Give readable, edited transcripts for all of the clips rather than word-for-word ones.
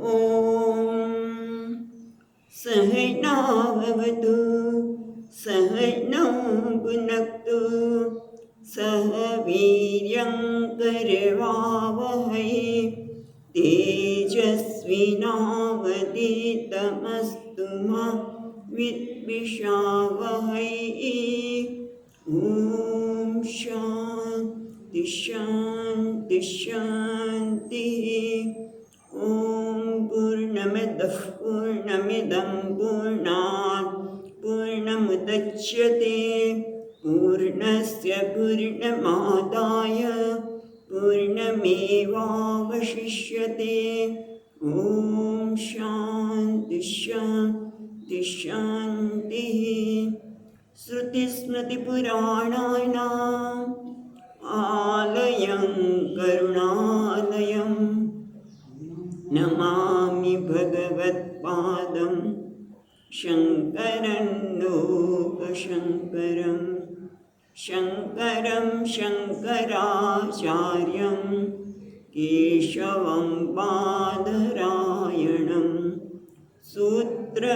ॐ सहनाववतु सहनौ भुनक्तु सह वीर्यं करवावहै तेजस्विनावधीतमस्तु मा विद्विषावहै। ॐ शान्ति शान्ति शान्तिः। ॐ पूर्णमदः पूर्णमिदं पूर्णात् पूर्णमुदच्यते पूर्णस्य पूर्णमादाय पूर्णमेवावशिष्यते। ॐ शान्ति शान्ति शान्तिः। श्रुतिस्मृतिपुराणानाम् आलयं करुणालयं नमामि भगवत्पादं शङ्करं लोकशङ्करं शङ्करं शङ्कराचार्यं केशवं बादरायणं सूत्रभाष्यकृतौ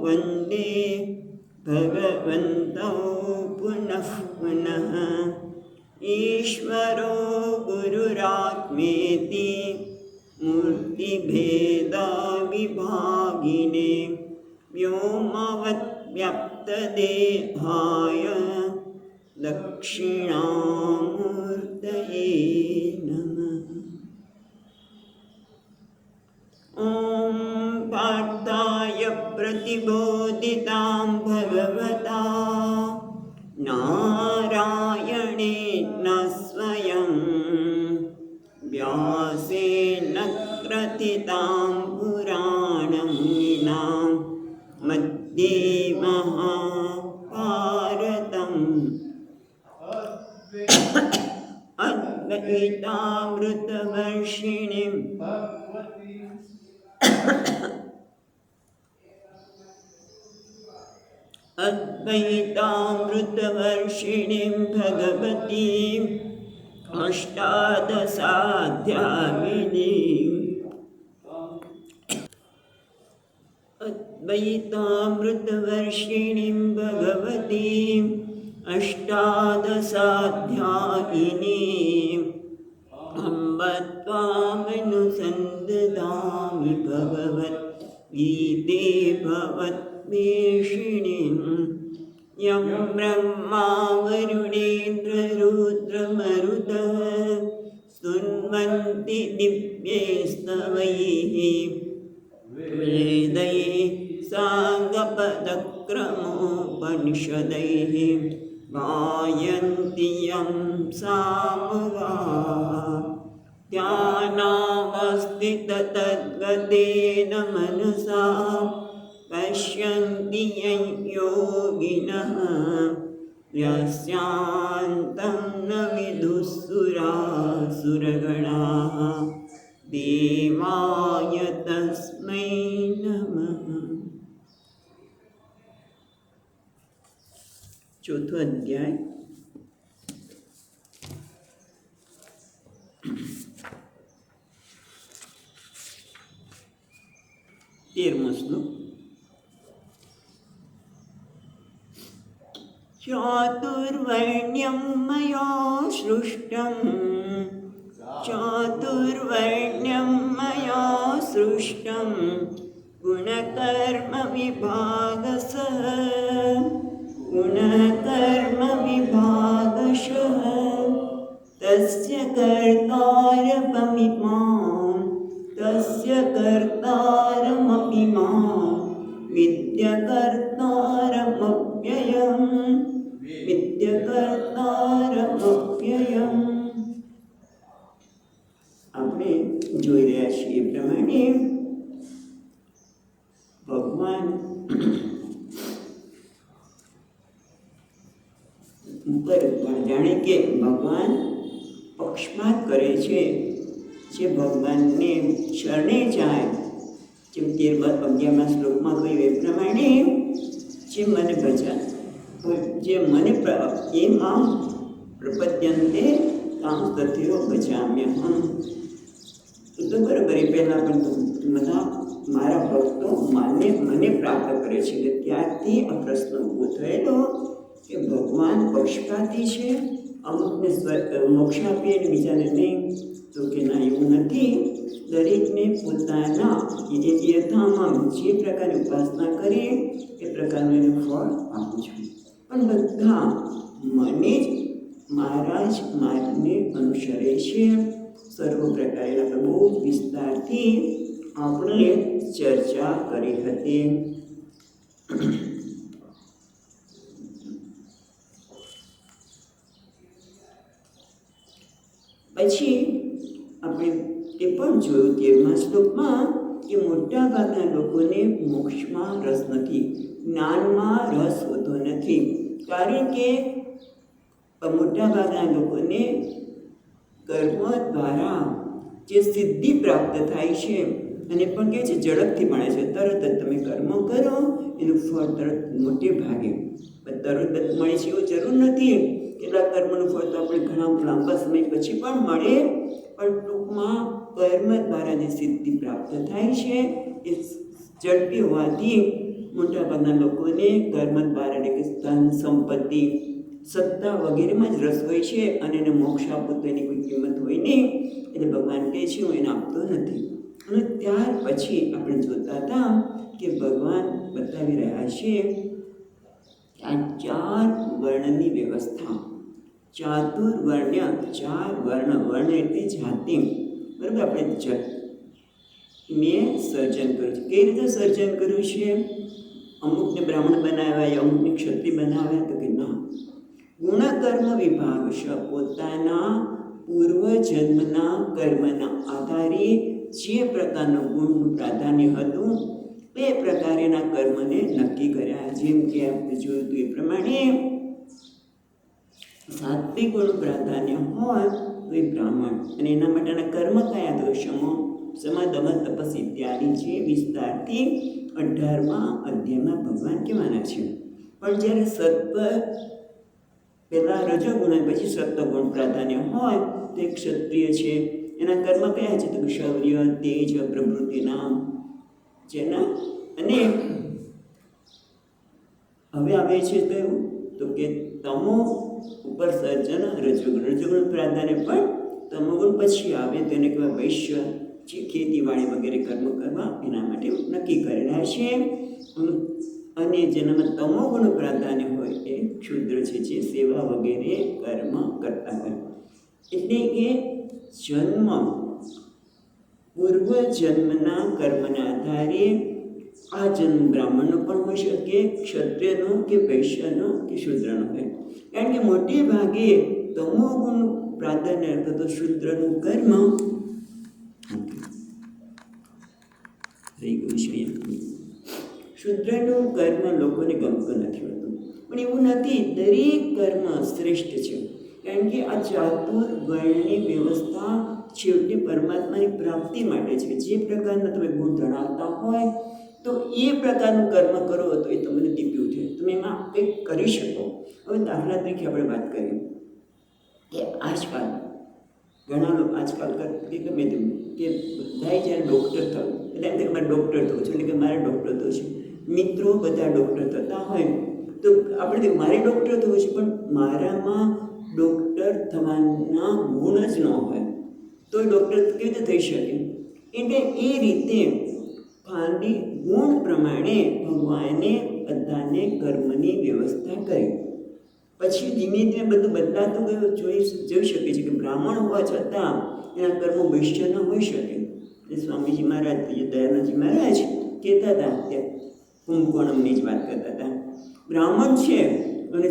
वन्दे भगवन्तौ पुनः पुनः। ईश्वरो गुरुरात्मेति मूर्तिभेदविभागिने व्योमवद्व्याप्तदेहाय दक्षिणामूर्तये नमः। ॐ पार्थाय प्रतिबोधितां भगवता नारायणेन स्वयं व्यासेन ग्रथितां पुराणमुनिनां मध्ये महाभारतम् अद्वैतामृतवर्षिणीं अद्वैतामृतवर्षिणीं भगवतीम् अष्टादशाध्यायिनीम् अद्वैतामृतवर्षिणीं भगवतीम् अष्टादशाध्यायिनीम् अम्ब त्वामनुसन्दधामि भगवद्गीते भवद्वेषिणीम् यं ब्रह्मा वरुणेन्द्ररुद्रमरुतः स्तुन्वन्ति दिव्यैस्तवैः वेदैः साङ्गपदक्रमोपनिषदैः गायन्ति यं सामगाः ध्यानावस्थिततद्गतेन मनसा पश्यन्ति यं योगिनः यस्यान्तं न विदुःसुरासुरगणाः देवाय तस्मै नमः। चौथो अध्याय। तेरहवां श्लोक। चातुर्वर्ण्यं मया सृष्टं चातुर्वर्ण्यं मया सृष्टं गुणकर्मविभागशः गुणकर्मविभागशः तस्य कर्तारमपि मां विद्यकर्तारमप्ययम्। આપણે જોઈ રહ્યા છીએ એ પ્રમાણે ભગવાન જાણે કે ભગવાન પક્ષપાત કરે છે। જે ભગવાનને શરણે જાય, જેમ 11મા શ્લોકમાં કહ્યું એ પ્રમાણે જે મને ભજન જે મને એ મામ પ્રપદ્યંતે તાં તથૈવ ભજામ્યહં। તો બરાબર, એ પહેલાં પણ બધા મારા ભક્તો મને પ્રાપ્ત કરે છે. કે ત્યારથી આ પ્રશ્ન ઊભો થયેલો કે ભગવાન પક્ષપાતી છે, અમુકને મોક્ષ આપીએ અને બીજાને નહીં. તો કે ના, એવું નથી. દરેકને પોતાના યથામાં જે પ્રકારની ઉપાસના કરીએ એ પ્રકારનું એને ફળ આપું છું. પણ બધા મને જ મારા જ માર્ગને અનુસરે છે. સર્વ પ્રકારે આપણે બહુ જ વિસ્તારથી આપણે ચર્ચા કરી હતી. પછી આપણે તે પણ જોયું 13મા શ્લોકમાં કે મોટા ભાગના લોકોને મોક્ષમાં રસ નથી, જ્ઞાનમાં રસ હોતો નથી. કારણ કે મોટા ભાગના લોકોને કર્મ દ્વારા જે સિદ્ધિ પ્રાપ્ત થાય છે અને પણ કહે છે ઝડપથી મળે છે. તરત જ તમે કર્મ કરો એનું ફળ તરત મોટે ભાગે તરત જ મળે છે એવું જરૂર નથી. કેટલાક કર્મનું ફળ તો આપણે ઘણા લાંબા સમય પછી પણ મળે, પણ ટૂંકમાં કર્મ દ્વારા જે સિદ્ધિ પ્રાપ્ત થાય છે એ ઝડપી હોવાથી મોટાભાગના લોકોને કર્મ દ્વારા એટલે કે ધન સંપત્તિ સત્તા વગેરેમાં જ રસ હોય છે અને એને મોક્ષ આપવો તો એની કોઈ કિંમત હોય નહીં. એટલે ભગવાન કહે છે હું એને આપતો નથી. અને ત્યાર પછી આપણે જોતા હતા કે ભગવાન બતાવી રહ્યા છે આ 4 વર્ણની વ્યવસ્થા. ચાતુર્વર્ણ્ય, 4 વર્ણ. વર્ણ એટલે જાતિ, બરાબર. આપણે મેં સર્જન કર્યું છે. કઈ રીતે સર્જન કર્યું છે? અમુકને બ્રાહ્મણ બનાવ્યા, અમુકને ક્ષત્રિય બનાવ્યા? તો કે ના, ગુણકર્મ વિભાગ છે. પોતાના પૂર્વજન્મના કર્મના આધારે જે પ્રકારનું ગુણનું પ્રાધાન્ય હતું એ પ્રકારેના કર્મને નક્કી કર્યા. જેમ કે આપણે જોયું હતું એ પ્રમાણે સાત્વિક ગુણનું પ્રાધાન્ય હોય તો એ બ્રાહ્મણ, અને એના માટેના કર્મ કયા? તો શમ દમ તપસ ઇત્યાદિ જે વિસ્તારથી 18મા અધ્યાયમાં ભગવાન કહેવાના છે. પણ જ્યારે સત્વ પહેલાં રજોગુણ પછી સત્વગુણ પ્રાધાન્ય હોય તો એક ક્ષત્રિય છે, એના કર્મ કયા છે? તો શૌર્ય, તેજ, પ્રવૃત્તિના જેના. અને હવે આવે છે તો કે તમો ઉપર સર્જન રજોગુણ. રજોગુણ પ્રાધાન્ય પણ તમોગુણ પછી આવે તો એને કહેવાય વૈશ્ય, જે ખેતીવાડી વગેરે કર્મ કરવા એના માટે નક્કી કરેલા છે. અને જેનામાં તમોગુણ પ્રાધાન્ય હોય એ ક્ષુદ્ર છે, જે સેવા વગેરે કર્મ કરતા હોય. એટલે કે જન્મ પૂર્વજન્મના કર્મના આધારે આ જન્મ બ્રાહ્મણનો પણ હોઈ શકે, ક્ષત્રિયનો કે વૈશ્યનો કે શૂદ્રનો હોય. કારણ કે મોટે ભાગે તમોગુણ પ્રાધાન્ય અથવા તો શૂદ્રનું કર્મ થઈ ગયું છે. શૂદ્રનું કર્મ લોકોને ગમતું નથી હોતું, પણ એવું નથી. દરેક કર્મ શ્રેષ્ઠ છે. કારણ કે આ ચાતુર્વર્ણની વ્યવસ્થા છેવટે પરમાત્માની પ્રાપ્તિ માટે છે. જે પ્રકારના તમે ગુણ ધરાવતા હોય તો એ પ્રકારનું કર્મ કરો તો એ તમને દીપી ઉઠે, તમે એમાં કંઈક કરી શકો. હવે દાખલા તરીકે આપણે વાત કરીએ કે આજકાલ ઘણા લોકો આજકાલ કે ગમે તેમ કે બધાએ જ્યારે ડૉક્ટર થયું એટલે એમ કે મારે ડૉક્ટર થવું છે, એટલે કે મારે ડૉક્ટર થવું છે. મિત્રો બધા ડૉક્ટર થતા હોય તો આપણે મારે ડૉક્ટર થવું છે, પણ મારામાં ડૉક્ટર થવાના ગુણ જ ન હોય તો ડૉક્ટર કેવી રીતે થઈ શકે? એટલે એ રીતે ખાલી ગુણ પ્રમાણે ભગવાને બધાને કર્મની વ્યવસ્થા કરી. પછી ધીમે ધીમે બધું બદલાતું ગયું. જોઈ શકે છે કે બ્રાહ્મણ હોવા છતાં એના કર્મો વૈશ્ય ન હોઈ શકે. સ્વામીજી મહારાજ, દયાનંદજી મહારાજ કહેતા હતા, ત્યાં કુંભકોણમની જ વાત કરતા હતા. બ્રાહ્મણ છે અને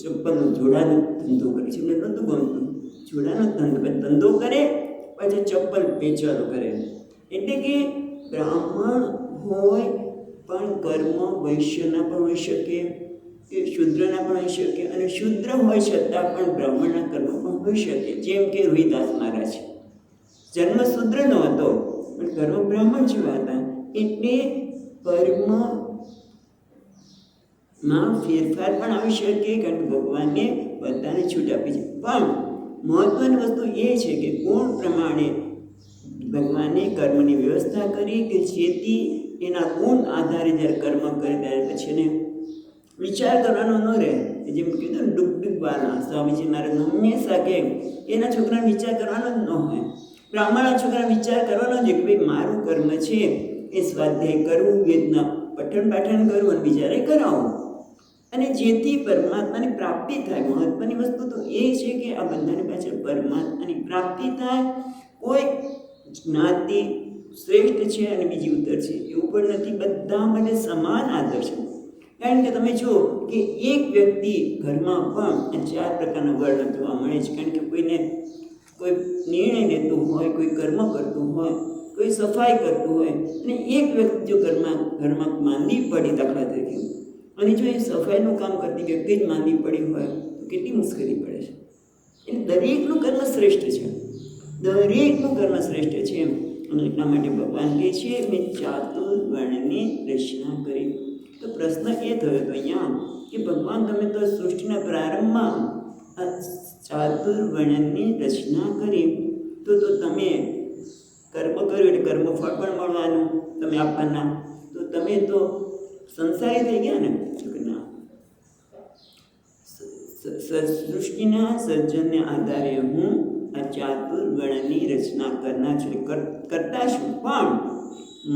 ચપ્પલનો જોડાનો ધંધો કરે છે. એમને નહોતું ગમતું જોડાનો ધંધો કરે, પછી ચપ્પલ વેચવાનો કરે. એટલે કે બ્રાહ્મણ હોય પણ કર્મ વૈશ્યના પણ હોઈ શકે, કે શૂદ્રના પણ હોઈ શકે, અને શૂદ્ર હોય છતાં પણ બ્રાહ્મણના કર્મ પણ હોઈ શકે. જેમ કે રોહિદાસ મહારાજ જન્મ શૂદ્રનો હતો પણ કર્મ બ્રાહ્મણ જેવા હતા. એટલે કર્મમાં ફેરફાર પણ આવી શકે, કારણ કે ભગવાને બધાને છૂટ આપી છે. પણ મહત્વની વસ્તુ એ છે કે ગુણ પ્રમાણે ભગવાને કર્મની વ્યવસ્થા કરી કે જેથી એના ગુણ આધારે જ્યારે કર્મ કરે ત્યારે પછી એને વિચાર કરવાનો ન રહે. જેમ કીધું ને ડૂબવાના સ્વામીજી મહારાજ હંમેશા કે એના છોકરાને વિચાર કરવાનો જ ન હોય. બ્રાહ્મણના છોકરાને વિચાર કરવાનો જ કે ભાઈ મારું કર્મ છે એ સ્વાધ્યાય કરવું, વેદના પઠન પાઠન કરવું અને બીજાને કરાવવું, અને જેથી પરમાત્માની પ્રાપ્તિ થાય. મહત્વની વસ્તુ તો એ છે કે આ બધાની પાછળ પરમાત્માની પ્રાપ્તિ થાય. કોઈ જ્ઞાતિ શ્રેષ્ઠ છે અને બીજી ઉત્તર છે એવું પણ નથી, બધા માટે સમાન આદર છે. કારણ કે તમે જુઓ કે એક વ્યક્તિ ઘરમાં પણ 4 પ્રકારના વર્ણ જોવા મળે છે. કારણ કે કોઈને કોઈ નિર્ણય લેતું હોય, કોઈ કર્મ કરતું હોય, કોઈ સફાઈ કરતું હોય, અને એક વ્યક્તિ જો ઘરમાં માંદી પડી દાખલા તરીકે, અને જો એ સફાઈનું કામ કરતી વ્યક્તિ જ માંદી પડી હોય તો કેટલી મુશ્કેલી પડે છે. એટલે દરેકનું કર્મ શ્રેષ્ઠ છે, દરેકનું કર્મ શ્રેષ્ઠ છે. અને એટલા માટે ભગવાન કહે છે મેં ચાતુર્વર્ણની રચના કરી. તો પ્રશ્ન એ થયો હતો અહીંયા કે ભગવાન તમે તો સૃષ્ટિના પ્રારંભમાં આ ચાતુર્વર્ણની રચના કરી, તો તમે કર્મ કર્યું એટલે કર્મફળ પણ મળવાનું તમે આપવાના, તો તમે તો સંસારી થઈ ગયા ને. સૃષ્ટિના સર્જનને આધારે હું આ ચાતુર્વર્ણની રચના કરનાર છું, કરતા છું. પણ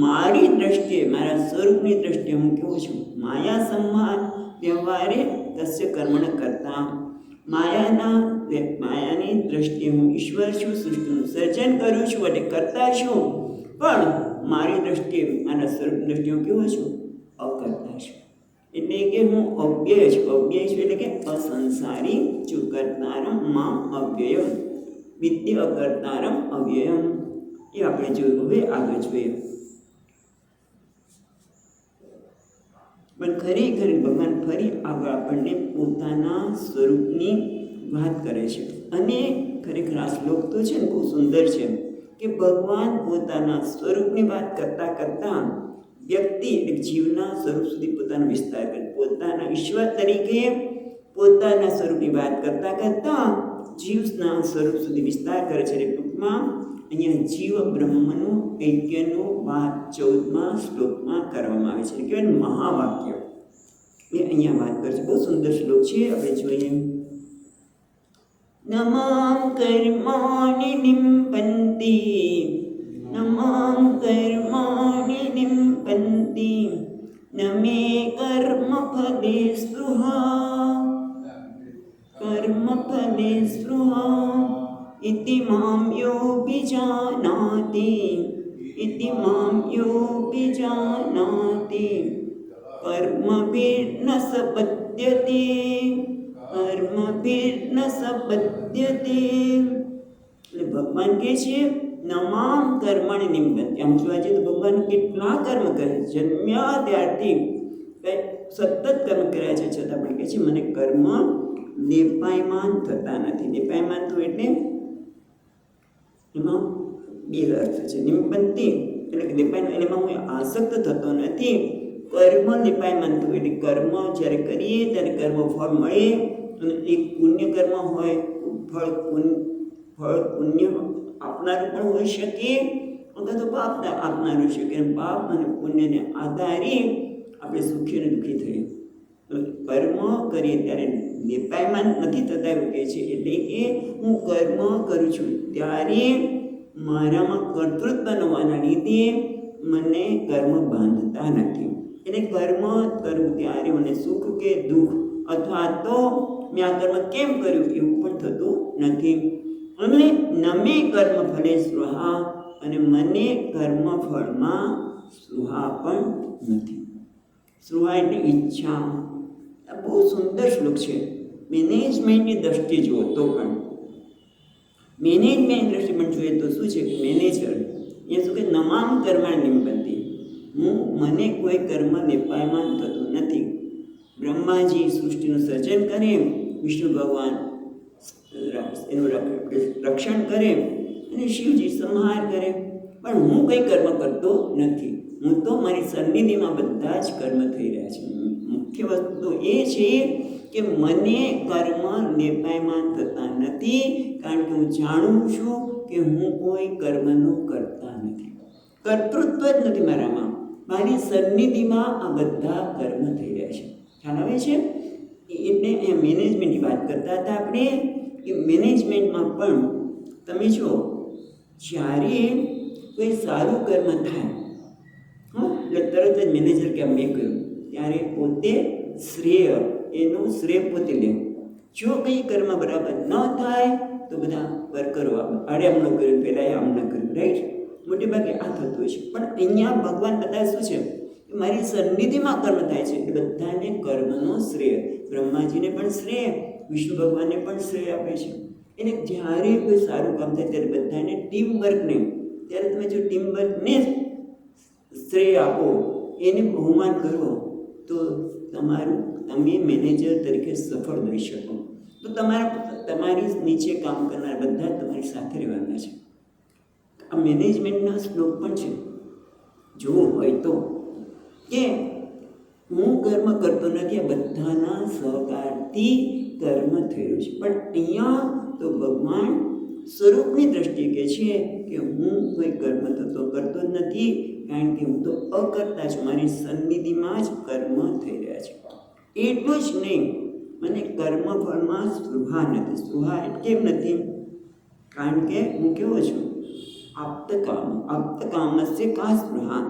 મારી દ્રષ્ટિએ, મારા સ્વરૂપની દ્રષ્ટિએ હું કેવું છું? માયા સમાન વ્યવહારે તસ્ય કર્મણ કરતા. માયાની દ્રષ્ટિએ હું ઈશ્વર છું, સૃષ્ટિનું સર્જન કરું છું એટલે કરતા છું. પણ મારી દ્રષ્ટિએ, મારા સ્વરૂપ દ્રષ્ટિએ હું કેવો છું? અકર્તા છું. એટલે કે હું અવ્યય છું. અવ્યય છું એટલે કે અસંસારી છું. કર્તારમ મામ અવ્યયમ વિદ્ય અકર્તારમ અવ્યયમ. એ આપણે જોયું. હવે આગળ જોઈએ. પણ ખરેખર ભગવાન ફરી આગળ આપણને પોતાના સ્વરૂપની વાત કરે છે. અને ખરેખર આ શ્લોક તો છે ને બહુ સુંદર છે કે ભગવાન પોતાના સ્વરૂપની વાત કરતાં કરતાં વ્યક્તિ એટલે જીવના સ્વરૂપ સુધી પોતાનો વિસ્તાર કરે. પોતાના ઈશ્વર તરીકે પોતાના સ્વરૂપની વાત કરતાં કરતાં જીવના સ્વરૂપ સુધી વિસ્તાર કરે છે. એટલે ટૂંકમાં અહીંયા જીવ બ્રહ્મનું ઐક્યનું વાત 14મા શ્લોકમાં કરવામાં આવે છે. કહેવાય મહાવાક્ય એ અહીંયા વાત કરે છે. બહુ સુંદર શ્લોક છે, આપણે જોઈએ. નમામ કર્માણિ નિમ્પન્તિ, નમામ કર્માણિ નિમ્પન્તિ, નમે કર્મ ફલે સ્પૃહા, કર્મ ફલે સ્પૃહા ઇતિ મામ યોऽભિજાનાતિ, ઇતિ મામ યોऽભિજાનાતિ, કર્મભિર્ન સપદ્યતે, કર્મભિર્ન સપદ્યતે. એટલે ભગવાન કહે છે નમામ કર્મણિ નિમ્પન્તિ. આમ જોવા જઈએ તો ભગવાન કેટલા કર્મ કરે છે. જન્મ્યા ત્યારથી સતત કર્મ કર્યા છે, છતાં પણ કહે છે મને કર્મ લેપાયમાન થતા નથી. લેપાયમાન થવું એટલે એમાં 2 અર્થ છે. નિમ્પન્તિ એટલે કે લેપાયમાન, એમાં હું આસક્ત થતો નથી. કર્મ લેપાયમાન થવું એટલે કર્મ જ્યારે કરીએ ત્યારે કર્મ ફળ મળે, અને એક પુણ્ય કર્મ હોય ફળ પુણ્ય આપનારું પણ હોઈ શકે અથવા તો પાપ આપનારું હોઈ શકે. પાપ અને પુણ્યને આધારે આપણે સુખી અને દુઃખી થઈએ. કર્મ કરીએ ત્યારે લેપાયમાન નથી થતા એવું કહે છે. એટલે કે હું કર્મ કરું છું ત્યારે મારામાં કર્તૃત્વ હોવાના લીધે મને કર્મ બાંધતા નથી. એટલે કર્મ કરું ત્યારે મને સુખ કે દુઃખ અથવા તો મેં આ કર્મ કેમ કર્યું એવું પણ થતું નથી. અને નમે કર્મ ફલે સ્પૃહા, અને મને કર્મ ફળમાં સ્પૃહા પણ નથી. સ્પૃહા એટલે ઈચ્છા. આ બહુ સુંદર શ્લોક છે. મેનેજમેન્ટની દ્રષ્ટિએ જુઓ તો પણ, મેનેજમેન્ટની દ્રષ્ટિએ પણ જોઈએ તો શું છે? મેનેજર એ શું કે નમામ કર્માણિ નિમ્પન્તિ, મને કોઈ કર્મ લેપાયમાન થતું નથી. બ્રહ્માજી સૃષ્ટિનું સર્જન કરે, વિષ્ણુ ભગવાન એનું રક્ષણ કરે, અને શિવજી સંહાર કરે, પણ હું કંઈ કર્મ કરતો નથી. હું તો મારી સન્નિધિમાં બધા જ કર્મ થઈ રહ્યા છે. મુખ્ય વસ્તુ એ છે કે મને કર્મ લેપાયમાન થતા નથી, કારણ કે હું જાણું છું કે હું કોઈ કર્મનું કરતા નથી, કર્તૃત્વ જ નથી મારામાં, મારી સન્નિધિમાં આ બધા કર્મ થઈ રહ્યા છે. ખ્યાલ આવે છે? એટલે એ મેનેજમેન્ટની વાત કરતા હતા આપણે કે મેનેજમેન્ટમાં પણ તમે જો જ્યારે કોઈ સારું કર્મ થાય એટલે તરત જ મેનેજર કે મેં કહ્યું ત્યારે પોતે શ્રેય એનું શ્રેય પોતે લે. જો કંઈ કર્મ બરાબર ન થાય તો બધા વર્કરો આડે આમ ન કર્યું, પહેલાં આમ ન કર્યું, રાઈટ? મોટે ભાગે આ થતું હોય છે. પણ અહીંયા ભગવાન બધા શું છે કે મારી સન્નિધિમાં કર્મ થાય છે એટલે બધાને કર્મનો શ્રેય, બ્રહ્માજીને પણ શ્રેય, વિષ્ણુ ભગવાનને પણ શ્રેય આપે છે. એટલે જ્યારે કોઈ સારું કામ થાય ત્યારે બધાને ટીમ વર્કને, ત્યારે તમે જો ટીમ વર્કને શ્રેય આપો, એને બહુમાન કરો તો તમે મેનેજર તરીકે સફળ બની શકો. તો તમારી નીચે કામ કરનાર બધા તમારી સાથે રહેવાના છે. આ મેનેજમેન્ટના શ્લોક પણ છે, જોવું હોય તો, કે હું કર્મ કરતો નથી, આ બધાના સહકારથી કર્મ થયું છે. પણ અહીંયા તો ભગવાન સ્વરૂપની દ્રષ્ટિએ કહે છે કે હું કોઈ કર્મ થતો કરતો જ નથી, કારણ કે હું તો અકર્તા છું, મારી સન્નિધિમાં જ કર્મ થઈ રહ્યા છે. એટલું જ નહીં, મને કર્મફળમાં સ્પૃહા નથી. સ્પૃહા કેમ નથી? કારણ કે હું કેવો છું? આપ્તકામસ્ય કા સ્પૃહા,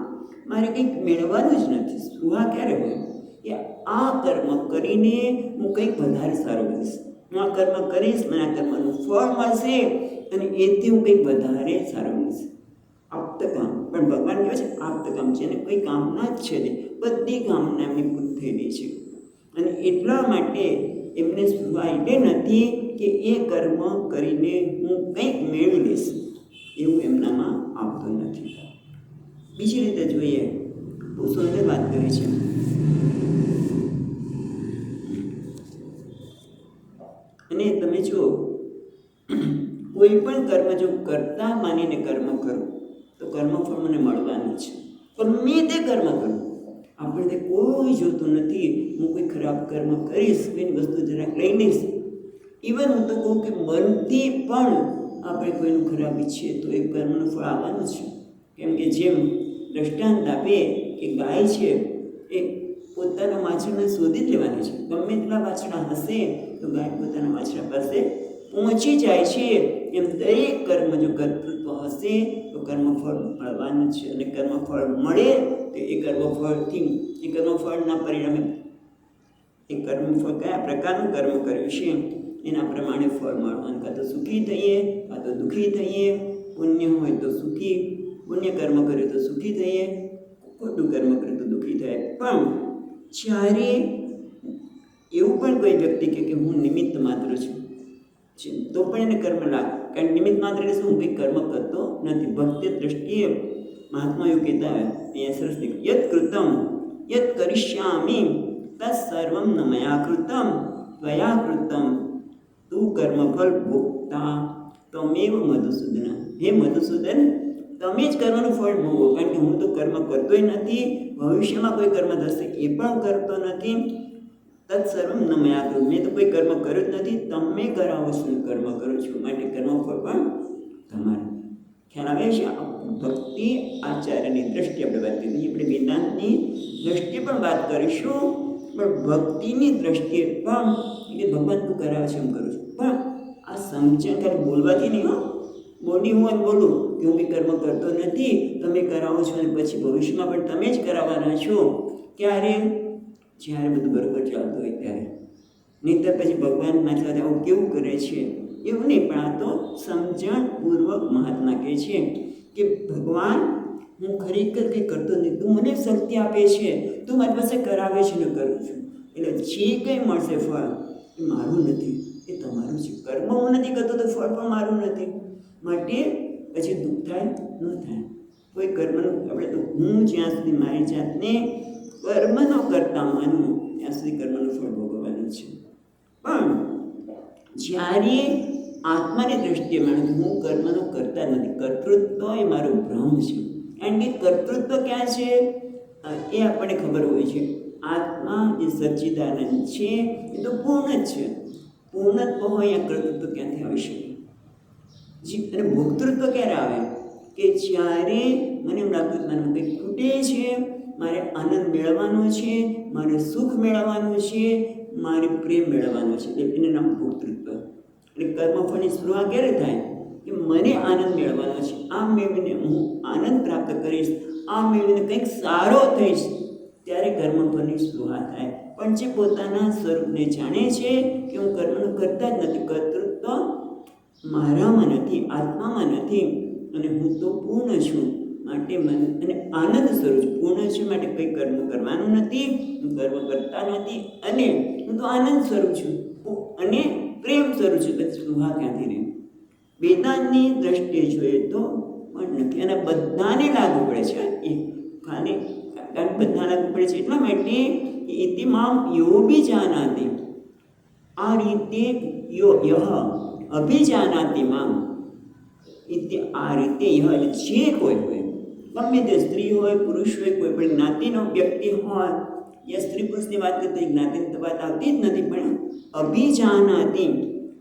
મારે કંઈક મેળવવાનું જ નથી. સ્પૃહા ક્યારે હોય કે આ કર્મ કરીને હું કંઈક વધારે સારું કરીશ, હું આ કર્મ કરીશ, મને આ કર્મનું ફળ મળશે અને એથી હું કંઈક વધારે સારું મળશે. આપ્તકામ. પણ ભગવાન કહે છે આપ્તકામ છે અને કોઈ કામના જ છે નહીં, બધી કામના એમની પૂરી થયેલી છે. અને એટલા માટે એમને સ્પૃહા એટલે નથી કે એ કર્મ કરીને હું કંઈક મેળવી લઈશ, એવું એમનામાં આવતું નથી. બીજી રીતે જોઈએ, બહુ સુંદર વાત કરી છે. અને તમે જો કોઈ પણ કર્મ જો કરતા માનીને કર્મ કરો તો કર્મફળ મને મળવાનું છે. ગમે તે કર્મ કરું, આપણે કોઈ જોતું નથી. હું કોઈ ખરાબ કર્મ કરીશ, કોઈની વસ્તુ જરાક લઈ લઈશ, ઇવન હું તો કહું કે મનથી પણ આપણે કોઈનું ખરાબ ઈચ્છીએ તો એ કર્મનું ફળ આવવાનું છે. કેમ કે જેમ દ્રષ્ટાંત આપે કે ગાય છે એ પોતાના વાછરને શોધી જ લેવાની છે. ગમે તેટલા વાછડા હશે તો ગાય પોતાના વાછડા પાસે પહોંચી જાય છે. એમ દરેક કર્મ જો કર્તૃત્વ હશે તો કર્મફળ મળવાનું છે. અને કર્મફળ મળે તો એ કર્મફળના પરિણામે એ કર્મફળ કયા પ્રકારનું કર્મ કર્યું છે એના પ્રમાણે ફળ મળવાનું. કાં તો સુખી થઈએ, કાં તો દુઃખી થઈએ. પુણ્ય હોય તો સુખી, પુણ્ય કર્મ કર્યું તો સુખી થઈએ, ખોટું કર્મ કર્યું તો દુઃખી થાય. પણ જ્યારે એવું પણ કોઈ વ્યક્તિ કે હું નિમિત્ત માત્ર છું તો પણ એને કર્મ લાગે, કારણ નિમિત્ત માત્ર એટલે શું? હું કંઈ કર્મ કરતો નથી. ભક્તિ દ્રષ્ટિએ મહાત્મા એવું કહેતા હોય, અહીંયા સરસ લખ્યું, યત કૃતમ યત કરિષ્યામિ તત્ સર્વમ ન મયા કૃતમ ત્વયા કૃતમ તું કર્મફળ ભોગતા તમેવ મધુસૂદન. હે મધુસૂદન, તમે જ કર્મનું ફળ ભોગવો, કારણ કે હું તો કર્મ કરતોય નથી, ભવિષ્યમાં કોઈ કર્મ થશે એ પણ કરતો નથી. તત્સર્વમ ન મયા કૃતમ, મેં તો કોઈ કર્મ કર્યું જ નથી, તમે કરાવો છો કર્મ કરો છો, માટે કર્મફળ પણ તમારે. ખ્યાલ આવે છે? ભક્તિ આચાર્યની દ્રષ્ટિએ આપણે વાત કરી, આપણે વેદાંતની દ્રષ્ટિએ પણ વાત કરીશું, પણ ભક્તિની દ્રષ્ટિએ પણ એટલે ભગવાન તું કરાવે છે એમ કરું છું. પણ આ સમજણ ખાલી બોલવાથી નહીં, બોલી હું એમ બોલું કે હું કંઈ કર્મ કરતો નથી, તમે કરાવો છો અને પછી ભવિષ્યમાં પણ તમે જ કરાવવાના છો. ક્યારે? જ્યારે બધું બરાબર ચાલતું હોય ત્યારે. નહીંતર પછી ભગવાન મારી સાથે આવું કેવું કરે છે એવું નહીં. પણ આ તો સમજણપૂર્વક મહાત્મા કહે છે કે ભગવાન હું ખરેખર કંઈ કરતો નથી, તું મને શક્તિ આપે છે, તું મારી પાસે કરાવે છે ને કરું છું. એટલે જે કંઈ મળશે ફળ એ મારું નથી, એ તમારું છે. કર્મ હું નથી કરતો તો ફળ પણ મારું નથી. માટે પછી દુઃખ થાય ન થાય કોઈ કર્મનું. આપણે તો હું જ્યાં સુધી મારી જાતને કર્મનો કરતા માનું ત્યાં સુધી કર્મનું ફળ ભોગવવાનું છે. પણ જ્યારે આત્માની દ્રષ્ટિએ માનું હું કર્મનો કરતા નથી, કર્તૃત્વ એ મારો ભ્રમ છે. કારણ કે કર્તૃત્વ ક્યાં છે એ આપણને ખબર હોય છે. આત્મા જે સચ્ચિદાનંદ છે એ તો પૂર્ણ જ છે. પૂર્ણત્વ હોય, અહીંયા કર્તૃત્વ ક્યાંથી આવી શકે? અને ભોક્તૃત્વ ક્યારે આવે કે જ્યારે મને એમ લાગતું મને કંઈક ખૂટે છે, મારે આનંદ મેળવવાનો છે, મારે સુખ મેળવવાનું છે, મારે પ્રેમ મેળવવાનો છે, એને નામ ભોક્તૃત્વ. એટલે કર્મફળની સ્પૃહા ક્યારે થાય કે મને આનંદ મેળવવાનો છે, આ મેળવીને હું આનંદ પ્રાપ્ત કરીશ, આ મેળવીને કંઈક સારો થઈશ, ત્યારે કર્મફળની સ્પૃહા થાય. પણ જે પોતાના સ્વરૂપને જાણે છે કે હું કર્મનું કરતા જ નથી, કર્તૃત્વ મારામાં નથી, આત્મામાં નથી, અને હું તો પૂર્ણ છું, માટે મને અને આનંદ સ્વરૂપ છું, પૂર્ણ છે માટે કંઈ કર્મ કરવાનું નથી, હું કર્મ કરતા નથી, અને હું તો આનંદ સ્વરૂપ છું અને પ્રેમ સ્વરૂપ છું. પછી સ્પૃહા ક્યાંથી રહે? વેદાંતની દ્રષ્ટિએ જોઈએ તો પણ નથી, અને બધાને લાગુ પડે છે. એ ખાલી કારણ બધા લાગુ પડે છે એટલા માટે ઇતિમામ યોબીજાનાતિ, આ રીતે યહ અભિજાનાતિ મામ, આ રીતે જે કોઈ હોય, ગમે તે સ્ત્રી હોય, પુરુષ હોય, કોઈ પણ જ્ઞાતિનો વ્યક્તિ હોય, યા સ્ત્રી પુરુષની વાત કરતા જ્ઞાતિની તો વાત આવતી જ નથી, પણ અભિજાનાતિ,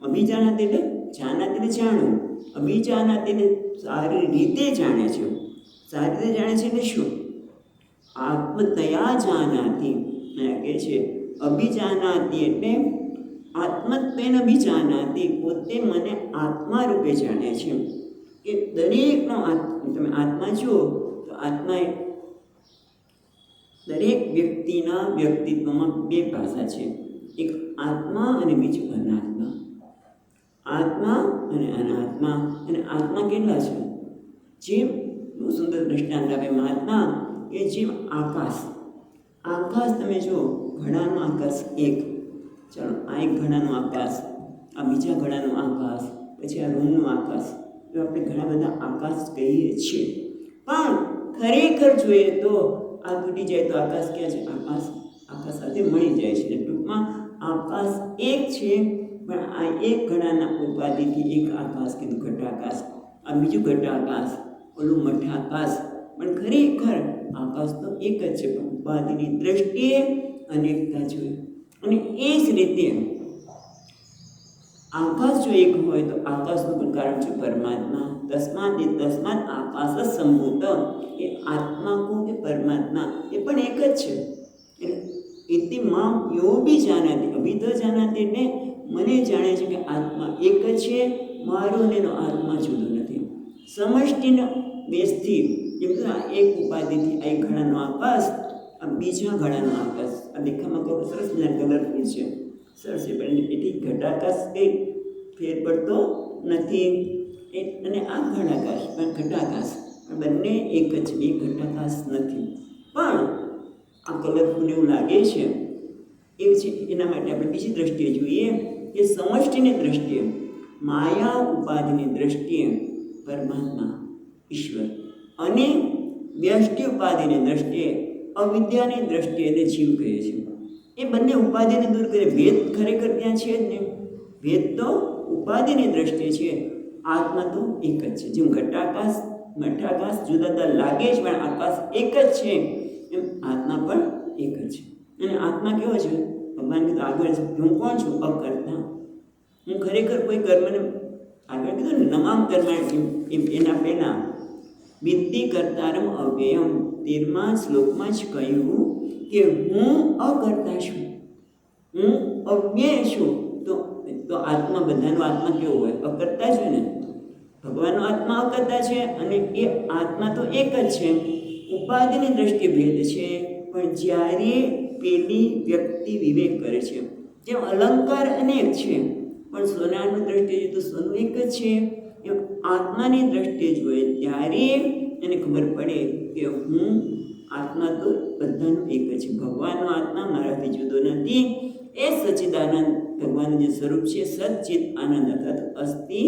અભિજાનાતિ એટલે જાનાતિ એટલે જાણવું, અભિજાનાતિને સારી રીતે જાણે છે. સારી રીતે જાણે છે એટલે શું? આત્મતયા જાનાતિ કહે છે. અભિજાનાતિ એટલે આત્મત્વેન અભિજાનાતિ, પોતે મને આત્મા રૂપે જાણે છે. કે દરેકનો તમે આત્મા જુઓ તો આત્મા દરેક વ્યક્તિના વ્યક્તિત્વમાં બે ભાષા છે, એક આત્મા અને બીજું અનાત્મા. આત્મા અને અનાત્મા. અને આત્મા કેટલા છે? જેમ બહુ સુંદર દ્રષ્ટાંત આપે મહાત્મા કે જેમ આકાશ, આકાશ તમે જુઓ, ઘડાનું આકાશ એક, ચાલો આ એક ઘડાનું આકાશ, આ બીજા ઘડાનું આકાશ, પછી આ રૂમનું આકાશ, તો આપણે ઘણા બધા આકાશ કહીએ છીએ. પણ ખરેખર જોઈએ તો આ તૂટી જાય તો આકાશ ક્યાં છે? આકાશ સાથે મળી જાય છે. ટૂંકમાં આકાશ એક છે, પણ આ એક ઘડાના ઉપાધિથી એક આકાશ કીધું, ઘટાકાશ, આ બીજું ઘટાકાશ, ઓલું મઠાકાશ. પણ ખરેખર આકાશ તો એક જ છે, પણ ઉપાધિની દ્રષ્ટિએ અનેકતા જોઈએ. અને એ જ રીતે આકાશ જો એક હોય તો આકાશનું પણ કારણ છે પરમાત્મા. તસ્માત આકાશ સંભૂત, એ આત્મા કો કે પરમાત્મા એ પણ એક જ છે. એટલે મામ યો બી જાનાતિ, અભી તો જાનાતિ એટલે મને જાણે છે કે આત્મા એક જ છે, મારો અને એનો આત્મા જુદો નથી. સમષ્ટિના બેસથી જેમ એક ઉપાધિથી આ એક ઘડાનો આકાશ, આ બીજા ઘડાનો આકાશ, આ દેખામાં કહો સરસ મજાના કલરફુલ છે, સરસ છે, પણ એથી ઘટાકાશ કંઈ ફેર પડતો નથી. અને આ ઘટાકાશ પણ ઘટાકાશ પણ બંને એક જ છે, બે ઘટાકાશ નથી. પણ આ કલરફુલ એવું લાગે છે એક છે. એના માટે આપણે બીજી દ્રષ્ટિએ જોઈએ કે સમષ્ટિની દ્રષ્ટિએ, માયા ઉપાધિની દ્રષ્ટિએ પરમાત્મા ઈશ્વર, અને વ્યષ્ટિ ઉપાધિની દ્રષ્ટિએ અવિદ્યાની દ્રષ્ટિએ એને જીવ કહે છે. એ બંને ઉપાધિને દૂર કરે. ભેદ ખરેખર ત્યાં છે જ ને. ભેદ તો ઉપાધિની દ્રષ્ટિએ છે, આત્મા તો એક જ છે. જેમ ઘટાકાશ મઠાકાશ જુદા જુદા લાગે છે પણ આકાશ એક જ છે, એમ આત્મા પણ એક જ છે. અને આત્મા કેવો છે? ભગવાન કીધું આગળ છે, હું કોણ છું? અકર્તા. હું ખરેખર કોઈ કર્મને, આગળ કીધું ને નમામ કર્મ, એના પહેલાં વિત્તિ કર્તારમ અવ્યયમ, 13મા શ્લોકમાં જ કહ્યું કે હું અકર્તા છું, હું અવ્યય છું. તો આત્મા, બધાનો આત્મા કેવો હોય? અકર્તા છે ને. ભગવાનનો આત્મા અકર્તા છે, અને એ આત્મા તો એક જ છે. ઉપાધિની દ્રષ્ટિએ ભેદ છે, પણ જ્યારે પેલી વ્યક્તિ વિવેક કરે છે, જેમ અલંકાર અનેક છે પણ સોનાની દ્રષ્ટિએ તો સોનું એક જ છે, એમ આત્માની દ્રષ્ટિએ જોઈએ ત્યારે એને ખબર પડે કે હું આત્મા તો બધાનો એક જ છે. ભગવાનનો આત્મા મારાથી જુદો નથી. એ સચ્ચિદાનંદ ભગવાનનું જે સ્વરૂપ છે, સચ્ચિત આનંદ અર્થાત અસ્થિ,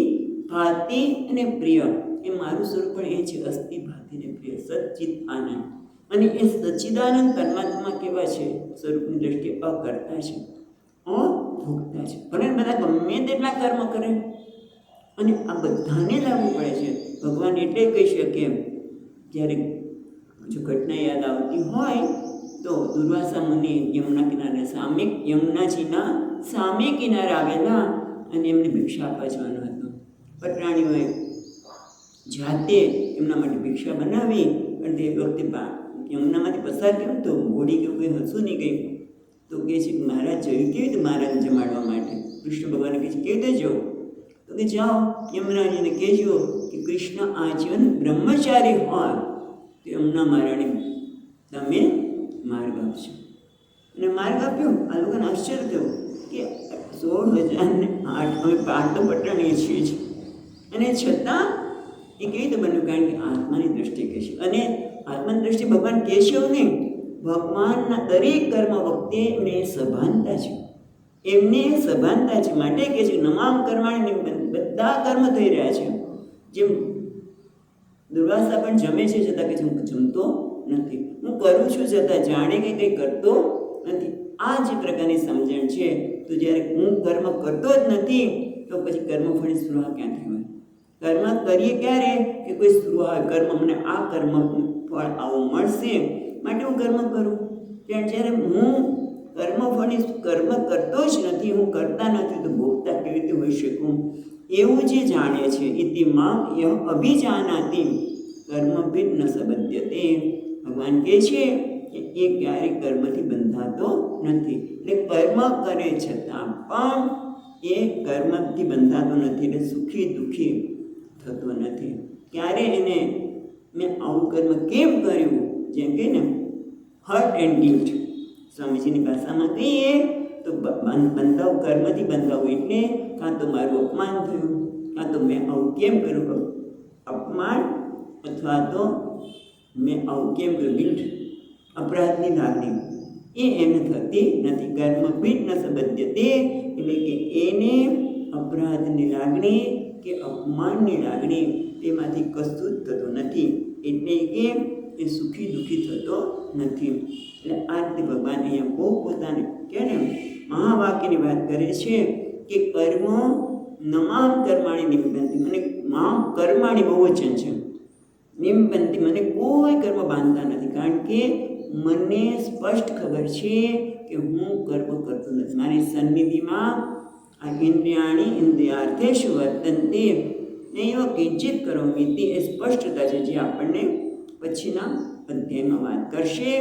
ભાતિ અને પ્રિય, એ મારું સ્વરૂપ પણ એ છે, અસ્થિ, ભાતિ અને પ્રિય, સચ્ચિત આનંદ. અને એ સચ્ચિદાનંદ પરમાત્મા કેવા છે? સ્વરૂપની દ્રષ્ટિએ અકર્તા છે, અભોગતા છે. ભલે બધા ગમે તેટલા કર્મ કરે, અને આ બધાને લાગુ પડે છે. ભગવાન એટલે કહી શકે, જ્યારે જો ઘટના યાદ આવતી હોય તો દુર્વાસા મુનિ યમુના કિનારે યમુનાજીના સામે કિનારે આવેલા, અને એમને ભિક્ષા આપવા જવાનું હતું. પટરાણીઓએ જાતે એમના માટે ભિક્ષા બનાવી, પણ તે વખતે એમનામાંથી પસાર થયું તો ઘોડી કે કોઈ હસું નહીં ગયું. તો કહે છે કે મહારાજ જોયું કેવી રીતે મહારાજને જમાડવા માટે. કૃષ્ણ ભગવાન કહે છે કેવી રીતે જવું? તો કે જાઓ યમરાજીને કહેજો કે કૃષ્ણ આજીવન બ્રહ્મચારી હોય તો એમના મહારાણી તમે માર્ગ આપશો. અને માર્ગ આપ્યો. આ લોકોને આશ્ચર્ય થયું કે 16,008 અમે પાર્થ પટણીએ છીએ જ, અને છતાં એ કેવી રીતે બન્યું? કારણ કે આત્માની દ્રષ્ટિએ કહેશે. અને આત્માની દ્રષ્ટિએ ભગવાન કેશવ નહીં, ભગવાનના દરેક કર્મ વખતે એમને સભાનતા છે. એમને સભાનતા છે માટે કહે છે નમામ કર્માણી, બધા કર્મ થઈ રહ્યા છે. જેમ દુર્વાસા પણ જમે છે છતાં કે હું જમતો નથી, હું કરું છું છતાં જાણે કે કંઈ કરતો નથી. આ જે પ્રકારની સમજણ છે. તો જ્યારે હું કર્મ કરતો જ નથી તો પછી કર્મફળની સ્પૃહા ક્યાંથી હોય? કર્મ કરીએ ક્યારે કે કોઈ સ્પૃહા કર્મ, મને આ કર્મ ફળ આવું મળશે માટે હું કર્મ કરું. પણ જ્યારે હું કર્મફળની કર્મ કરતો જ નથી, હું કરતા નથી, તો ભોગતા કેવી રીતે હોઈ શકું? એવું જે જાણે છે ઇતિ મામ યહ અભિજાનાતિ કર્મભિદ ન સંબધ્યતે. ભગવાન કહે છે કે એ ક્યારેય કર્મથી બંધાતો નથી. એટલે કર્મ કરે છતાં પણ એ કર્મથી બંધાતો નથી, એટલે સુખી દુઃખી થતો નથી. ક્યારે એને મેં આવું કર્મ કેમ કર્યું, જેમ કે ને હર્ટ એન્ડ ગિલ્ટ સ્વામીજીની ભાષામાં કહીએ તો બંધાવું, કર્મથી બંધાવું એટલે કાં તો મારું અપમાન થયું, કાં તો મેં આવું કેમ કર્યું અપમાન, અથવા તો મેં આવું કેમ કર્યું ગિલ્ટ, અપરાધની લાગણી એ એને થતી નથી. કર્મભિદ ન સંબધ્યતે એટલે કે એને અપરાધની લાગણી કે અપમાનની લાગણી એમાંથી કશું જ થતું નથી. એટલે કે એ સુખી દુઃખી થતો નથી. એટલે આ રીતે ભગવાન અહીંયા બહુ પોતાને કે ને મહાવાક્યની વાત કરે છે કે કર્મ નમામ કર્માણી નિમ્બંતિ, મને મામ કર્માણી બહુવચન છે, નિમ્બંતિ મને કોઈ કર્મ બાંધતા નથી. કારણ કે મને સ્પષ્ટ ખબર છે કે હું કર્મ કરતો નથી. મારી સન્નિધિમાં આ ઇન્દ્રિયાણી ઇન્દ્રિયાર્થેષુ વર્તન્તે નૈવ કિંચિત કરોમિતિ એ સ્પષ્ટતા છે, જે આપણને પછીના અધ્યાયમાં વાત કરશે.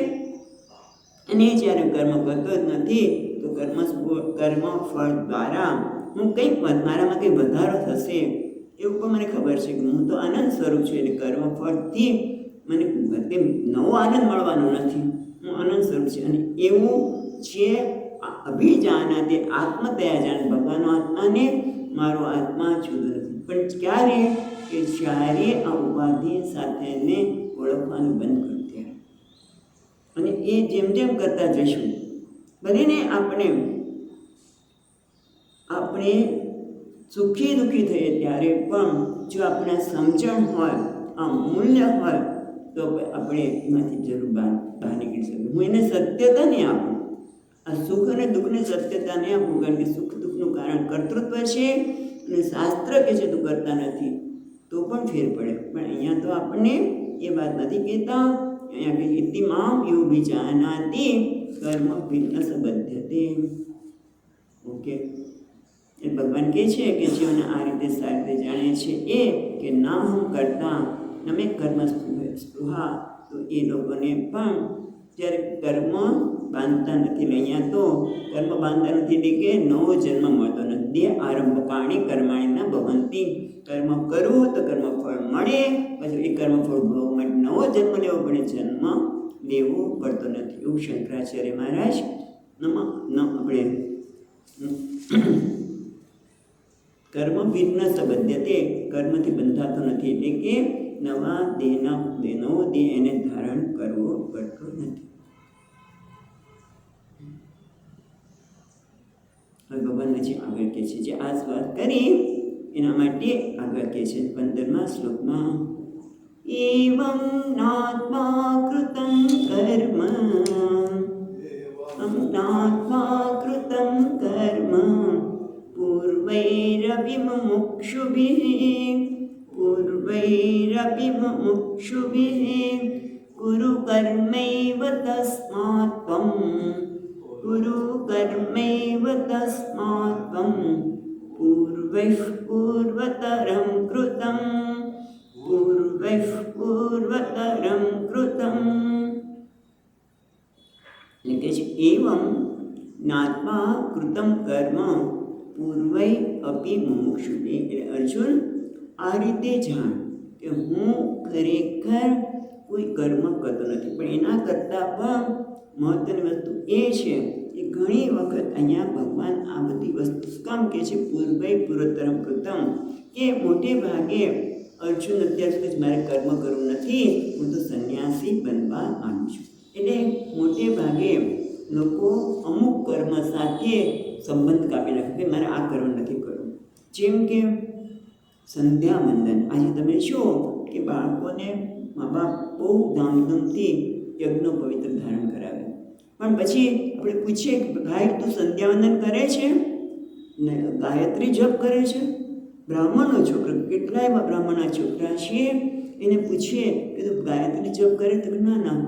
અને જ્યારે કર્મ કરતો જ નથી તો કર્મ ફળ દ્વારા હું કંઈક મારામાં કંઈ વધારો થશે એવું પણ મને ખબર છે કે હું તો આનંદ સ્વરૂપ છું. એટલે કર્મ ફળથી મને નવો આનંદ મળવાનો નથી, હું આનંદ સ્વરૂપ છે. અને એવું જે અભિજાનાતે આત્મતયા જાણ, ભગવાનનો આત્માને મારો આત્મા જુદો નથી. પણ ક્યારે કે જ્યારે આ ઉપાધિ સાથેને ઓળખવાનું બંધ કરું ત્યારે. અને એ જેમ જેમ કરતા જઈશું, ભલેને આપણે સુખી દુઃખી થઈએ ત્યારે પણ જો આપણે સમજણ હોય, આ મૂલ્ય હોય, તો આપણે એમાંથી જરૂર બહાર નીકળી શકીએ. હું એને સત્યતા નહીં આપું, આ સુખ અને દુઃખને સત્યતા નહીં આપું, કારણ કે સુખ દુઃખનું કારણ કર્તૃત્વ છે અને શાસ્ત્ર કે છે તું કરતા નથી તો પણ ફેર પડે. પણ અહીંયા તો આપણને એ વાત નથી કહેતા. અહીંયા કે ઇતિ મામ યો વિજાનાતિ કર્મ ભિન્ન સંબધ્યતે. ઓકે, એ ભગવાન કહે છે કે જેઓને આ રીતે સારી રીતે જાણે છે એ કે ના હમ કરતા નમે કર્મ સ્પૃહા, તો એ લોકોને પણ જ્યારે કર્મ બાંધતા નથી. અહીંયા તો કર્મ બાંધતા નથી એટલે કે નવો જન્મ મળતો નથી. દેહ આરંભકાણી કર્માણી ન ભવંતી, કર્મ કરવું તો કર્મફળ મળે, પછી એ કર્મફળ ભોગવવા માટે નવો જન્મ લેવો પડે, જન્મ લેવો પડતો નથી. એવું શંકરાચાર્ય મહારાજ આપણે કર્મ ભિન્ન સંબધ્યતે, કર્મથી બંધાતો નથી એટલે કે નવા નવો દેહ એને ધારણ કરવો પડતો નથી. ભગવાન હજી આગળ કહે છે, જે આ વાત કરી એના માટે આગળ કહે છે 15મા શ્લોકમાં એવં નાત્મા કૃતં કર્મ પૂર્વૈરપી મુમુક્ષુભિઃ કુરુ કર્મૈવ તસ્માત્ ત્વં પૂર્વૈઃ પૂર્વતરં કૃતં પૂર્વૈઃ પૂર્વતરં કૃતં. એટલે કે છે એવં જ્ઞાત્વા કૃતં કર્મ પૂર્વૈ અપી મુમુક્ષુતે. એટલે અર્જુન, આ રીતે જાણ કે હું ખરેખર કોઈ કર્મ કરતો નથી, પણ એના કરતાં પણ મહત્વની વસ્તુ એ છે કે ઘણી વખત અહીંયા ભગવાન આ બધી વસ્તુ કામ કે છે પૂર્વૈ પૂર્વતરં કૃતં, કે મોટે ભાગે અર્જુન અત્યાર સુધી મારે કર્મ કરવું નથી, હું તો સંન્યાસી બનવા માંગુ છું. એટલે મોટે ભાગે લોકો અમુક કર્મ સાથે સંબંધ કાપી નાખે કે મારે આ કર્મ નથી કરવું. જેમ કે સંધ્યાવંદન. આજે તમે જુઓ કે બાળકોને મા બાપ બહુ ધામધૂમથી યજ્ઞ પવિત્ર ધારણ કરાવે, પણ પછી આપણે પૂછીએ કે ભાઈ તું સંધ્યાવંદન કરે છે ને ગાયત્રી જપ કરે છે? બ્રાહ્મણનો છોકરો, કેટલાય બ્રાહ્મણના છોકરા છે, એને પૂછીએ કે તું ગાયત્રી જપ કરે? તો ના ના,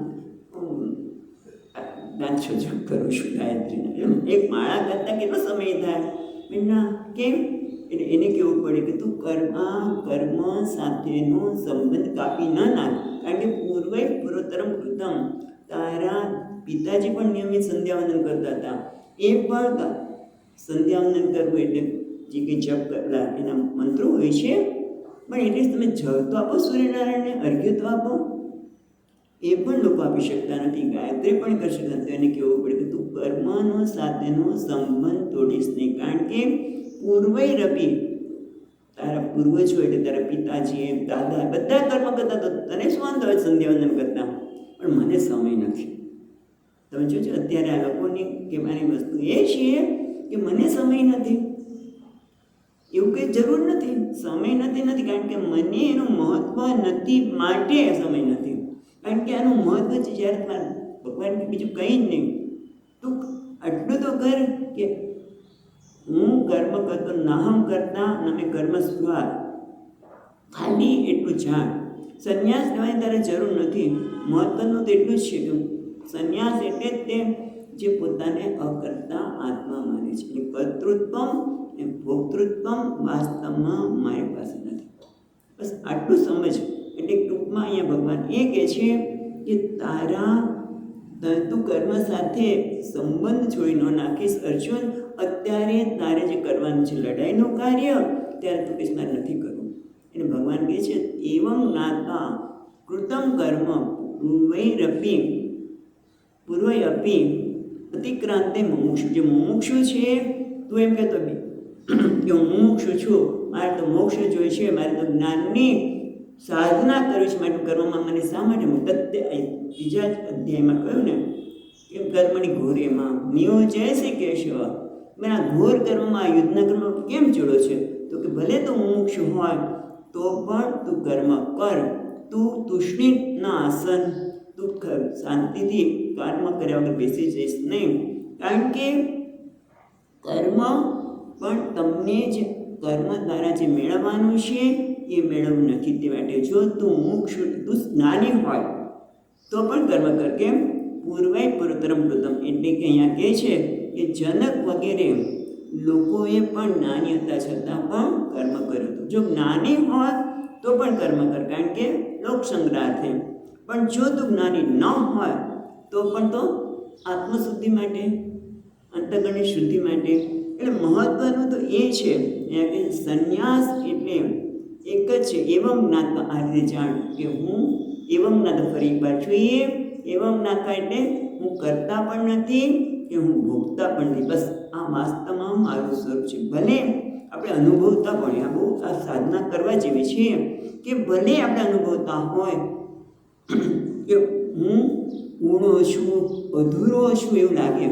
દાંતછો જપ કરું છું ગાયત્રીના. એમ એક માળા કરતાં કેટલો સમય થાય? ના, કેમ? એટલે એને કહેવું પડે કે તું કર્મ સાથેનો સંબંધ કાપી ન નાખ, કારણ કે પૂર્વૈ પૂર્વતરં કૃતં. તારા પિતાજી પણ નિયમિત સંધ્યાવંદન કરતા હતા, એ પણ સંધ્યાવંદન કરવું એટલે જે કંઈ જપ કરેલા એના મંત્રો હોય છે, પણ એટલે તમે જળ તો આપો, સૂર્યનારાયણને અર્ઘ્ય તો આપો. એ પણ લોકો આપી શકતા નથી, ગાયત્રી પણ કરી શકતા નથી. એને કહેવું પડે કે તું કર્મનો સાથેનો સંબંધ તોડીશ નહીં, કારણ કે પૂર્વૈરપી, તારા પૂર્વજો એટલે તારા પિતાજી, દાદા બધા કર્મ કરતા તો તને શું વાંધો હોય સંધ્યાવંદન કરતા? પણ મને સમય નથી. તમે જોજો અત્યારે આ લોકોની કહેવાની વસ્તુ એ છે કે મને સમય નથી. એવું કંઈ જરૂર નથી, સમય નથી, કારણ કે મને એનું મહત્ત્વ નથી માટે સમય નથી. કારણ કે આનું મહત્ત્વ છે જ્યારે તમારે ભગવાન બીજું કંઈ જ નહીં, તું આટલું તો કર કે હું કર્મ કરતો નાહમ કરતા નમે કર્મ સ્પૃહા, ખાલી એટલું જાણ. સંન્યાસ લેવાની તારે જરૂર નથી. મહત્વનું તો એટલું જ છે કે સંન્યાસ એટલે જ તે જે પોતાને અકર્તા આત્મા માને છે. એટલે કર્તૃત્વમ એ ભોક્તૃત્વમ વાસ્તવમાં મારી પાસે નથી. બસ આટલું સમજ. એટલે ટૂંકમાં અહીંયા ભગવાન એ કહે છે કે તું કર્મ સાથે સંબંધ છોડી ન નાખીશ અર્જુન. અત્યારે તારે જે કરવાનું છે લડાઈનું કાર્ય, ત્યારે તું કહીશ મારે નથી કરવું. એટલે ભગવાન કહે છે એવં જ્ઞાત્વા કૃતં કર્મ પૂર્વૈ અપી અતિક્રાંતે મુમુક્ષુ. જે મુમુક્ષુ છે, તું એમ કહેતો કે હું મુમુક્ષુ છું, મારે તો મોક્ષ જોઈએ છે, મારે તો જ્ઞાનની સાધના કરવી છે, માટે કરવામાં મને શા માટે ત્રીજા જ અધ્યાયમાં કહ્યું ને કે કર્મની ઘોરેમાં નિયોજય છે કેશવ. મેં આ ઘોર કર્મમાં યુદ્ધના કર્મમાં કેમ જોડો છે? તો કે ભલે તું મુમુક્ષુ હોય તો પણ તું કર્મ કર. તું તુષ્ણીના આસન, તું શાંતિથી કર્મ કર્યા વગર બેસી જઈશ નહીં, કારણ કે કર્મ પણ તમને જ કર્મ દ્વારા જે મેળવવાનું છે એ મેળવવું નથી. તે માટે જો તું મુક્ષુ, તું જ્ઞાની હોય તો પણ કર્મ કર. કેમ? પૂર્વૈ પૂર્વતરં કૃતં. એટલે કે અહીંયા કહે છે કે જનક વગેરે લોકોએ પણ જ્ઞાની હતા છતાં પણ કર્મ કર્યું હતું. જો જ્ઞાની હોય તો પણ કર્મ કર, કારણ કે લોક સંગ્રહાર્થે. પણ જો તું જ્ઞાની ન હોય તો પણ તો આત્મશુદ્ધિ માટે, અંતઃકરણની શુદ્ધિ માટે. એટલે મહત્વનું તો એ છે કે સંન્યાસ એટલે એક જ છે. એવં જ્ઞાત્વા, આ રીતે જાણ કે હું એવં જ્ઞાત્વા, ફરી એકવાર જોઈએ, એવં જ્ઞાત્વા એટલે હું કરતા પણ નથી કે હું ભોગતા પણ નથી. બસ આ વાસ્તવમાં મારું સ્વરૂપ છે. ભલે આપણે અનુભવતા પણ, આ બહુ આ સાધના કરવા જેવી છે કે ભલે આપણે અનુભવતા હોય કે હું પૂર્ણ છું, અધૂરો છું એવું લાગે,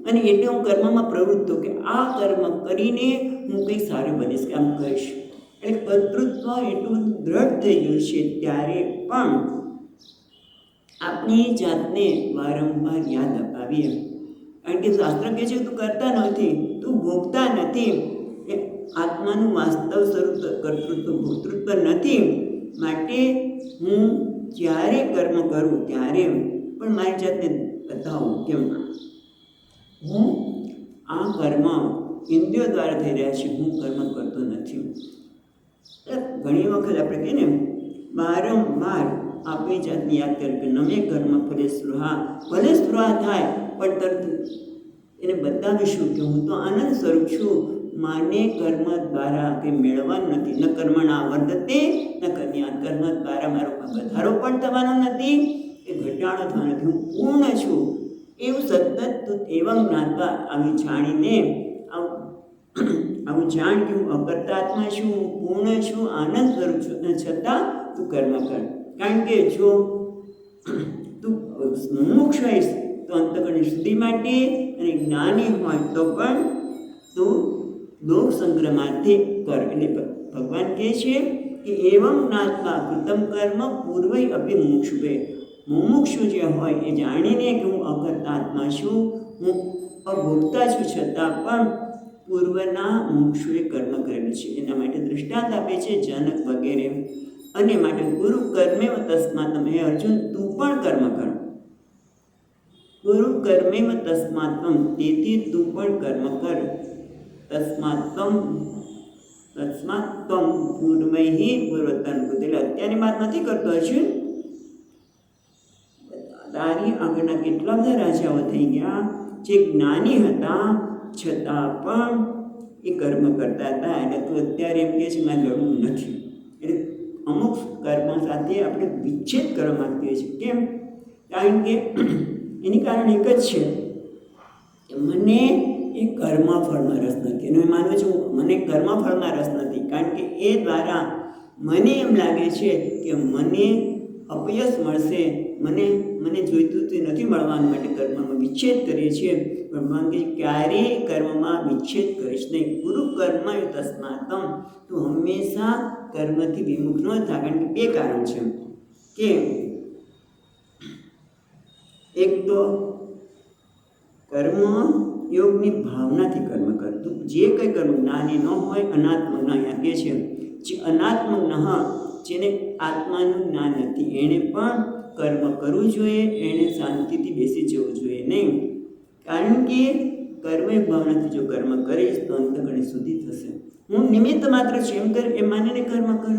અને એટલે હું કર્મમાં પ્રવૃત્ત કે આ કર્મ કરીને હું કંઈક સારું બનીશ કે આમ કહીશ. એટલે કર્તૃત્વ એટલું દ્રઢ થઈ ગયું છે ત્યારે પણ આપણી જાતને વારંવાર યાદ અપાવીએ, કારણ કે શાસ્ત્ર કહે છે તું કરતા નથી, તું ભોગતા નથી. એ આત્માનું વાસ્તવ સ્વરૂપ કર્તૃત્વ ભોક્તૃત્વ નથી. માટે હું જ્યારે કર્મ કરું ત્યારે પણ મારી જાતને બતાવું કે હું આ કર્મ ઇન્દ્રિયો દ્વારા થઈ રહ્યા છે, હું કર્મ કરતો નથી. ઘણી વખત આપણે કહીએ ને, વારંવાર આપણી જાતને યાદ કરે કે નમે કર્મ ફલે સ્પૃહા, ભલે સ્પૃહા થાય પણ તરત એને બતાવીશું કે હું તો આનંદ સ્વરૂપ છું, માને કર્મ દ્વારા કંઈ મેળવવાનું નથી. ન કર્મણા વર્તતે ન કન્યા, કર્મ દ્વારા મારો વધારો પણ થવાનો નથી કે ઘટાડો થવાનો નથી. હું પૂર્ણ છું એવું સતત તું એવમ જ્ઞાનવા આવી જાણીને આવું જાણ કે હું અકર્તાત્મા છું, હું પૂર્ણ છું, આનંદ સ્વરૂપ છું, અને છતાં તું કર્મ કર. કારણ કે જો તું મુમુક્ષ હોઈશ તો અંતઃકરણ શુદ્ધિ માટે, અને જ્ઞાની હોય તો પણ તું લોક સંગ્રહમાંથી કર. એટલે ભગવાન કહે છે કે એવમ જ્ઞાત્વા કૃતમ કર્મ પૂર્વૈ અપી મુમુક્ષુભે. મુમુક્ષુ જે હોય એ જાણીને કે હું અકર્તાત્મા છું, હું અભોગતા છું, છતાં પણ પૂર્વના મુમુક્ષુએ કર્મ કરેલું છે. એના માટે દૃષ્ટાંત આપે છે જનક વગેરે. અને માટે ગુરુ કર્મેવ તસ્માત્મ, હે અર્જુન તું પણ કર્મ કર. ગુરુ કર્મેવ તસ્માત્મ, તેથી તું પણ કર્મ કર. તસ્માત્મ પૂર્વૈ પૂર્વતન. એટલે અત્યારની વાત નથી કરતો અર્જુન, તારી આગળના કેટલા બધા રાજાઓ થઈ ગયા જે જ્ઞાની હતા છતાં પણ એ કર્મ કરતા હતા. એટલે તું અત્યારે એમ કહે છે મારે લડવું નથી. એટલે અમુક કર્મ સાથે આપણે વિચ્છેદ કરવા માંગીએ છીએ. કેમ? કારણ કે એની કારણ એક જ છે કે મને એ કર્મફળમાં રસ નથી. એનું માનવું છું મને કર્મફળમાં રસ નથી, કારણ કે એ દ્વારા મને એમ લાગે છે કે મને અપયશ મળશે, મને જોઈતું તે નથી મળવાનું, માટે કર્મમાં વિચ્છેદ કરીએ છીએ. ભગવાન કહે ક્યારેય કર્મમાં વિચ્છેદ કરીશ નહીં. ગુરુ કર્મ તસ્માત્મ, તું હંમેશા કર્મથી વિમુખ ન થાય. કારણ કે બે કારણ છે કે એક તો કર્મ યોગની ભાવનાથી કર્મ કર. તું જે કંઈ કર્મ જ્ઞાની ન હોય, અનાત્મ જ્ઞાન કહે છે, જે અનાત્મ ન, જેને આત્માનું જ્ઞાન નથી, એણે પણ કર્મ કરવું જોઈએ. એણે શાંતિથી બેસી જવું જોઈએ નહીં. કારણ કે કર્મયોગ ભાવનાથી જો કર્મ કરીશ તો અંતઃકરણ શુદ્ધિ થશે. હું નિમિત્ત માત્ર છું એમ કર, એમ માનીને કર્મ કર.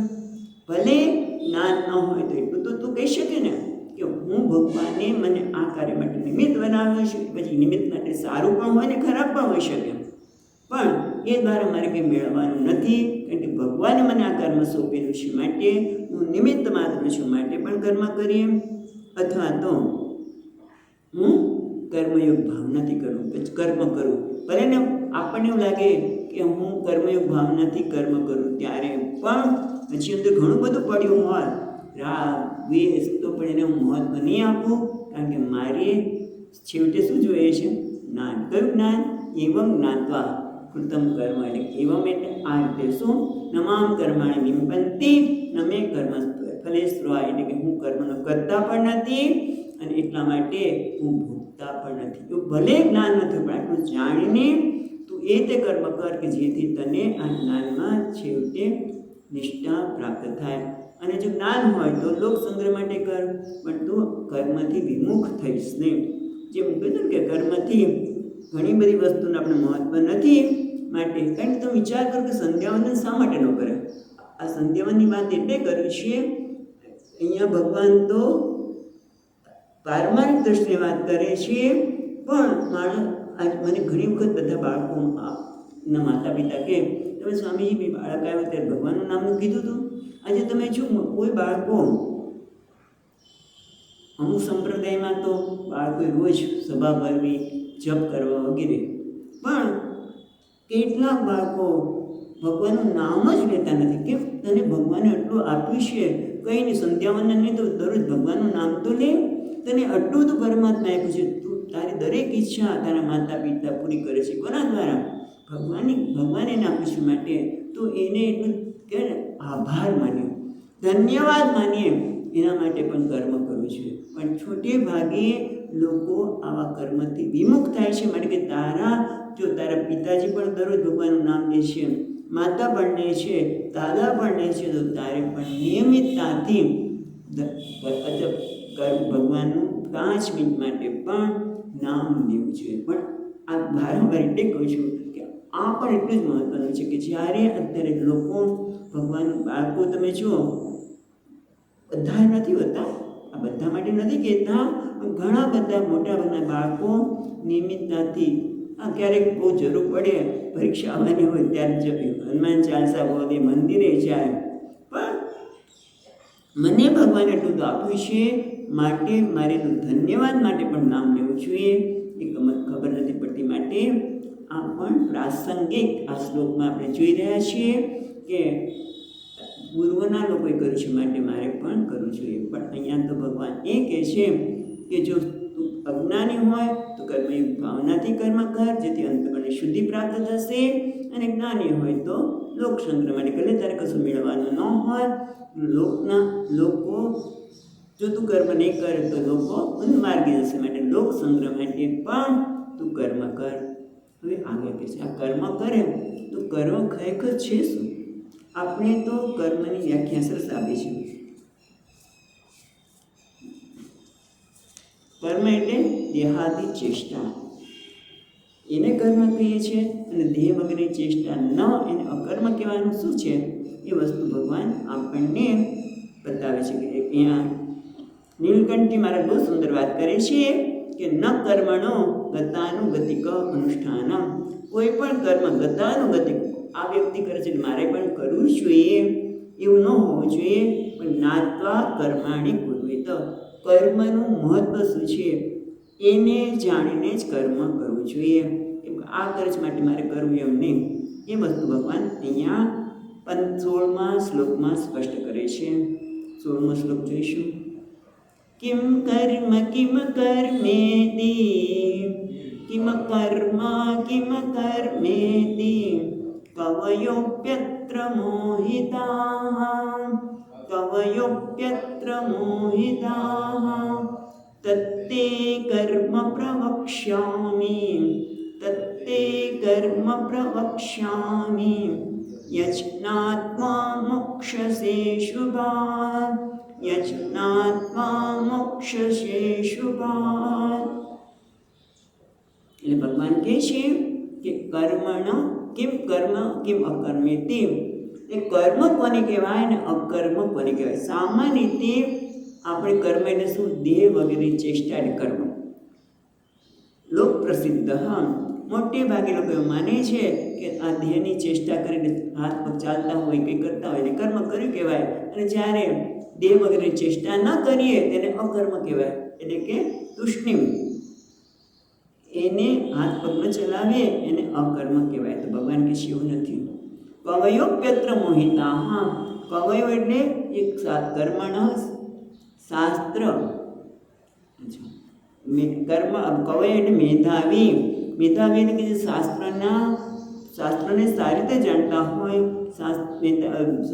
ભલે જ્ઞાન ન હોય તો એટલું તો તું કહી શકે ને કે હું ભગવાને મને આ કાર્ય માટે નિમિત્ત બનાવ્યો છે. પછી નિમિત્ત માટે સારું પણ હોય ને ખરાબ પણ હોઈ શકે, પણ એ દ્વારા મારે કંઈ મેળવવાનું નથી. કારણ કે ભગવાને મને આ કર્મ સોંપેલું છે, માટે હું નિમિત્ત માત્ર છું, માટે પણ કર્મ કરીએ. અથવા તો હું કર્મયોગ ભાવનાથી કરું, કર્મ કરું. ભલે ને આપણને એવું લાગે કે હું કર્મયોગ ભાવનાથી કર્મ કરું, ત્યારે પણ પછી અંદર ઘણું બધું પડ્યું હોય, રાગ દ્વેષ, તો પણ એને હું મહત્વ નહીં આપું. કારણ કે મારે છેવટે શું જોઈએ છે? જ્ઞાન. કયું જ્ઞાન? એવમ જ્ઞાત્વા કૃતમ કર્મ. એટલે એવમ એટલે આ રીતે શું? નમામ કર્માણિ લિંપંતિ નમે કર્મ ફલે સ્પૃહા. એટલે કે હું કર્મનો કરતા પણ નથી અને એટલા માટે હું ભોગતા પણ નથી. તો ભલે જ્ઞાન નથી, પણ આટલું જાણીને તું એ તે કર્મ કર કે જેથી તને આ જ્ઞાનમાં છેવટે નિષ્ઠા પ્રાપ્ત થાય. અને જો જ્ઞાન હોય તો લોક સંગ્રહ માટે કર, પણ તું કર્મથી વિમુખ થઈશ નહીં. જેમ કીધું કે કર્મથી ઘણી બધી વસ્તુનું આપણે મહત્વ નથી. માટે કારણ કે તમે વિચાર કરો કે સંધ્યાવંદન શા માટે ન કરે? આ સંધ્યાવનની વાત એટલે કરી છે, અહીંયા ભગવાન તો પારમાર્થિક દ્રષ્ટિએ વાત કરે છે. પણ માણસ મને ઘણી વખત બધા બાળકોના માતા પિતા કે તમે સ્વામીજી બી બાળક આવ્યો ત્યારે ભગવાનનું નામનું કીધું હતું. આજે તમે જો કોઈ બાળકો, અમુક સંપ્રદાયમાં તો બાળકોએ રોજ સભા ભરવી, જપ કરવા વગેરે, પણ કેટલાક બાળકો ભગવાનનું નામ જ લેતા નથી. કે તને ભગવાને એટલું આપ્યું છે, કંઈ નહીં, સંધ્યાવંદન નહીં તો દરરોજ ભગવાનનું નામ તો લે. તને આટલું તો પરમાત્મા આપ્યું છે, તું તારી દરેક ઈચ્છા તારા માતા પિતા પૂરી કરે છે. કોના દ્વારા? ભગવાને એને આપ્યું છે. માટે તો એને એટલું કે આભાર માનીએ, ધન્યવાદ માનીએ. એના માટે પણ કર્મ કરવું છે. પણ છોટે ભાગે લોકો આવા કર્મથી વિમુખ થાય છે. માટે કે તારા પિતાજી પણ દરરોજ ભગવાનનું નામ લે છે, માતા પણ લે છે, દાદા પણ લે છે, તો તારે પણ નિયમિતતાથી ભગવાનનું 5 મિનિટ માટે પણ નામ લેવું જોઈએ. પણ આ વારંવાર એટલે કહું છું કે આ પણ એટલું જ મહત્ત્વનું છે કે જ્યારે અત્યારે લોકો ભગવાન બાળકો તમે જુઓ બધા નથી હોતા, આ બધા માટે નથી કહેતા, ઘણા બધા મોટા ભાગના બાળકો નિયમિતતાથી ક્યારેક બહુ જરૂર પડે પરીક્ષા આવવાની હોય ત્યારે હનુમાન ચાલીસા બોલે, મંદિરે જાય. પણ મને ભગવાને એટલું તો આપ્યું છે માટે મારે ધન્યવાદ માટે પણ નામ લેવું જોઈએ. એ ખબર નથી પડતી માટે આ પણ પ્રાસંગિક આ શ્લોકમાં આપણે જોઈ રહ્યા છીએ કે પૂર્વના લોકોએ કર્યું છે માટે મારે પણ કરવું જોઈએ. પણ અહીંયા તો ભગવાન એ કહે છે કે જો તું અજ્ઞાની હોય તો કર્મયુક્ત ભાવનાથી કર્મ કર, જેથી અંતકરણને શુદ્ધિ પ્રાપ્ત થશે. અને જ્ઞાની હોય તો લોક સંગ્રહ માટે કરે, તારે કશું મેળવવાનું ન હોય. લોકો જો તું કર્મ નહીં કરે તો લોકો માર્ગે જશે, માટે લોક સંગ્રહ માટે પણ તું કર્મ કર. હવે આગળ કહે છે આ કર્મ કરે તો કર્મ ખરેખર છે શું? આપણે તો કર્મની વ્યાખ્યા સરસ આપી છે. કર્મ એટલે દેહાદી ચેષ્ટા, એને કર્મ કહીએ છીએ. અને દેહ વગરની ચેષ્ટા ન એને અકર્મ કહેવાનું શું છે એ વસ્તુ ભગવાન આપણને બતાવે છે. કે અહીંયા નીલકંઠજી મહારાજ બહુ સુંદર વાત કરે છે કે ન કર્મણો ગતાનુગતિક અનુષ્ઠાનમ. કોઈ પણ કર્મ ગતાનુગતિક આ વ્યક્તિ કરે છે મારે પણ કરવું જોઈએ એવું ન હોવું જોઈએ. પણ જ્ઞાત્વા કર્માણી કુર્વેત, કર્મનું મહત્વ શું છે એને જાણીને જ કર્મ કરવું જોઈએ. આ કરે છે માટે મારે કરવું એમ નહીં. એ વસ્તુ ભગવાન અહીંયા 16મા શ્લોકમાં સ્પષ્ટ કરે છે. 16મો શ્લોક જોઈશું. કિમ કર્મ કિમ કર્મેતિ, કિમ કર્મ કિમ કર્મેતિ, કવયોપ્યત્ર મોહિતાઃ, કવયોપ્યત્ર મોહિતાઃ, તત્તે કર્મ પ્રવક્ષ્યામિ, તત્તે કર્મ પ્રવક્ષ્યામિ, યજ્ઞાત્મા મોક્ષસે શુભાન, યજ્ઞાત્મા મોક્ષસે શુભાન. એટલે ભગવાન કહે છે કે કર્મણ કિમ કર્મ કિમ અકર્મેતિ, એ કર્મ કોને કહેવાય ને અકર્મ કોને કહેવાય. સામાન્ય રીતે આપણે કર્મ એટલે શું? દેહ વગેરે ચેષ્ટા એટલે કર્મ. લોક પ્રસિદ્ધ મોટે ભાગે લોકો એવું માને છે કે આ દેહની ચેષ્ટા કરીને હાથ પગ ચાલતા હોય કંઈ કરતા હોય એને કર્મ કર્યું કહેવાય. અને જ્યારે દેહ વગેરે ચેષ્ટા ન કરીએ તેને અકર્મ કહેવાય. એટલે કે તુષ્ણિમ, એને હાથ પગ ન ચલાવીએ એને અકર્મ કહેવાય. તો ભગવાન કે એવું નથી. કવયોપ્યત્ર મોહિતા, કવયો એટલે એક કર્મણ શાસ્ત્ર, કર્મ કવય એટલે મેધાવી. મેધાવી એટલે કે જે શાસ્ત્રને સારી રીતે જાણતા હોય.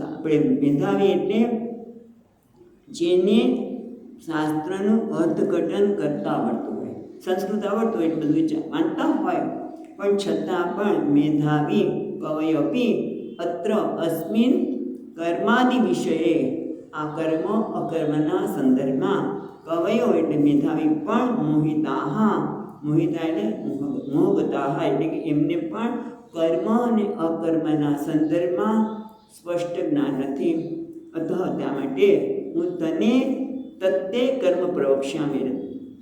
આપણે મેધાવી એટલે જેને શાસ્ત્રનું અર્થઘટન કરતા આવડતું હોય, સંસ્કૃત આવડતું હોય એટલે બધું માનતા હોય, પણ છતાં પણ મેધાવી કવયપી અત્ર અસ્મિન કર્માદિ વિષયે, આ કર્મ અકર્મના સંદર્ભમાં કવયો એટલે મેધાવી પણ મોહિતા, મોહિતા એટલે મોહગતા, એટલે કે એમને પણ કર્મ અને અકર્મના સંદર્ભમાં સ્પષ્ટ જ્ઞાન નથી. અતઃ ત્યાં માટે હું તને તત્તે કર્મ પ્રવક્ષ્યામિ,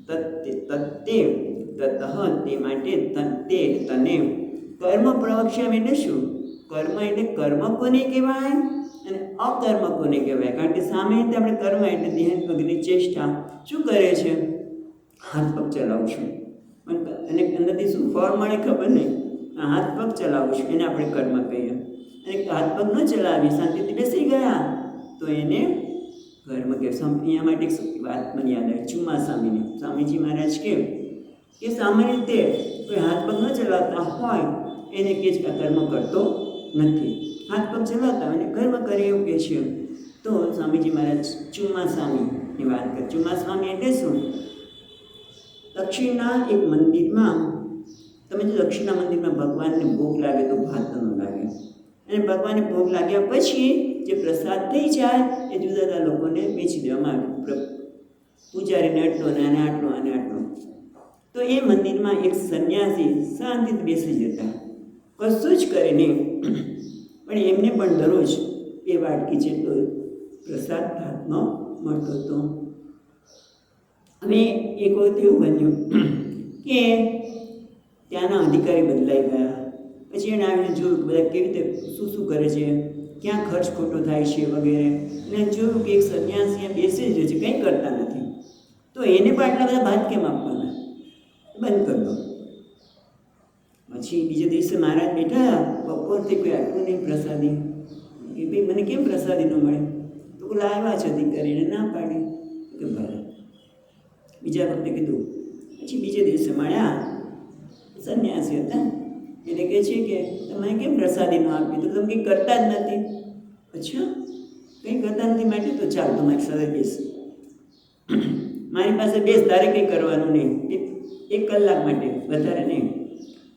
તત્તે તતઃ તે માટે તત્તે તને કર્મ પ્રવક્ષ્યામિ એટલે શું? કર્મ એટલે કર્મ કોને કહેવાય અને અકર્મ કોને કહેવાય? કારણ કે સામે આપણે કર્મ એટલે દેહ વગેરેની ચેષ્ટા શું કરે છે? હાથ પગ ચલાવું છું, અને અંદરથી શું ફળ મળે ખબર નહીં. હાથ પગ ચલાવું છું એને આપણે કર્મ કહીએ. અને હાથ પગ ન ચલાવી શાંતિથી બેસી ગયા તો એને કર્મ કહે. અહીંયા માટે એક વાત મને યાદ આવી ચુમા સ્વામીની. સ્વામીજી મહારાજ કે સામાન્ય રીતે કોઈ હાથ પગ ન ચલાવતા હોય એને કહે છે કે કર્મ કરતો નથી. હાથ પગ ચલાવતા હોય એને કર્મ કરે એવું કહે છે. તો સ્વામીજી મહારાજ ચુમા સ્વામીની વાત કરે. ચુમા સ્વામી એટલે શું? દક્ષિણના એક મંદિરમાં, તમે જો દક્ષિણના મંદિરમાં ભગવાનને ભોગ લાગે તો ભાત ન લાગે, અને ભગવાનને ભોગ લાગ્યા પછી જે પ્રસાદ થઈ જાય એ જુદા જુદા લોકોને વેચી દેવામાં આવે. પૂજારીને આટલો અને આને આટલો અને આટલો. તો એ મંદિરમાં એક સંન્યાસી શાંતિથી બેસી જતા. કશું જ કરે નહીં, પણ એમને પણ દરરોજ 2 વાટકી જેટલો પ્રસાદ હાથમાં મળતો હતો. હવે એક વખત એવું બન્યું કે ત્યાંના અધિકારી બદલાઈ ગયા. પછી એને આવીને જોયું કે બધા કેવી રીતે શું શું કરે છે, ક્યાં ખર્ચ ખોટો થાય છે વગેરે. અને જોયું કે એક સંન્યાસી બેસી જ છે, કંઈ કરતા નથી. તો એને પણ આટલા બધા ભાત કેમ આપવાના, બંધ કરી દો. પછી બીજા દિવસે મહારાજ બેઠા, બપોરથી કોઈ આટલું નહીં પ્રસાદી, કે ભાઈ મને કેમ પ્રસાદી ન મળે? તો પેલા આવ્યા છે અધિકારીને ના પાડી કે ભલે. બીજા વખતે કીધું. પછી બીજે દિવસે મળ્યા, સંન્યાસી હતા, એટલે કહે છે કે તમે કેમ પ્રસાદી ન આપી? તો તમે કંઈ કરતા જ નથી. અચ્છા, કંઈ કરતા નથી માટે તો ચાલ તમારી સાથે બેસ, મારી પાસે બેસ, તારે કંઈ કરવાનું નહીં. 1 કલાક માટે, વધારે નહીં.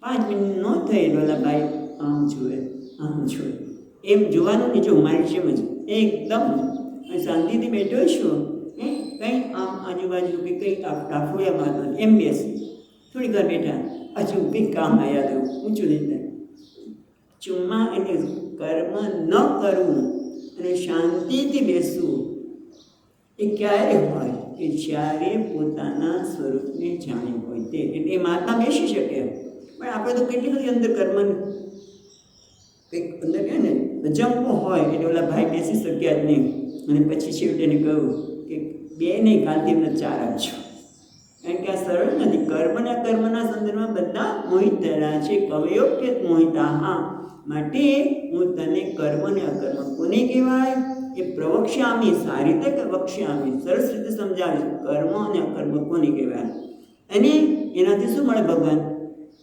5 મિનિટ ન થઈ ડોલા ભાઈ આમ જુએ આમ જુએ, એમ જોવાનું નહીં. જો મારી જેમ જ એકદમ શાંતિથી બેઠો છું, કંઈ આમ આજુબાજુ કે કંઈ ટાફોયા મારતો એમ બેસી. થોડી વાર બેઠા, હજુ કંઈક કામ આવ્યા દઉં, ઊંચું નહીં. ચુમ્મા એટલે કર્મ ન કરવું અને શાંતિથી બેસવું એ ક્યારે હોય કે જ્યારે પોતાના સ્વરૂપને જાણ્યું હોય તે. એટલે એ માતા બેસી શકે, પણ આપણે તો કેટલી બધી અંદર કર્મ કંઈક અંદર કહે ને જંપો હોય એટલે ઓલા ભાઈ બેસી શક્યા જ નહીં. અને પછી છેવટે એને કહ્યું કે 2 નહીં, કાલથી એમને 4 આપજો. કારણ કે આ સરળ નથી. કર્મના કર્મના સંદર્ભમાં બધા મોહિત થયેલા છે. કવયો કે મોહિતા. હા, માટે હું તને કર્મ ને અકર્મ કોને કહેવાય એ પ્રવક્ષ્યામી. સારી રીતે કે વક્ષ્યામી, સરસ રીતે સમજાવે. કર્મ અને અકર્મ કોને કહેવાય, અને એનાથી શું મળે ભગવાન?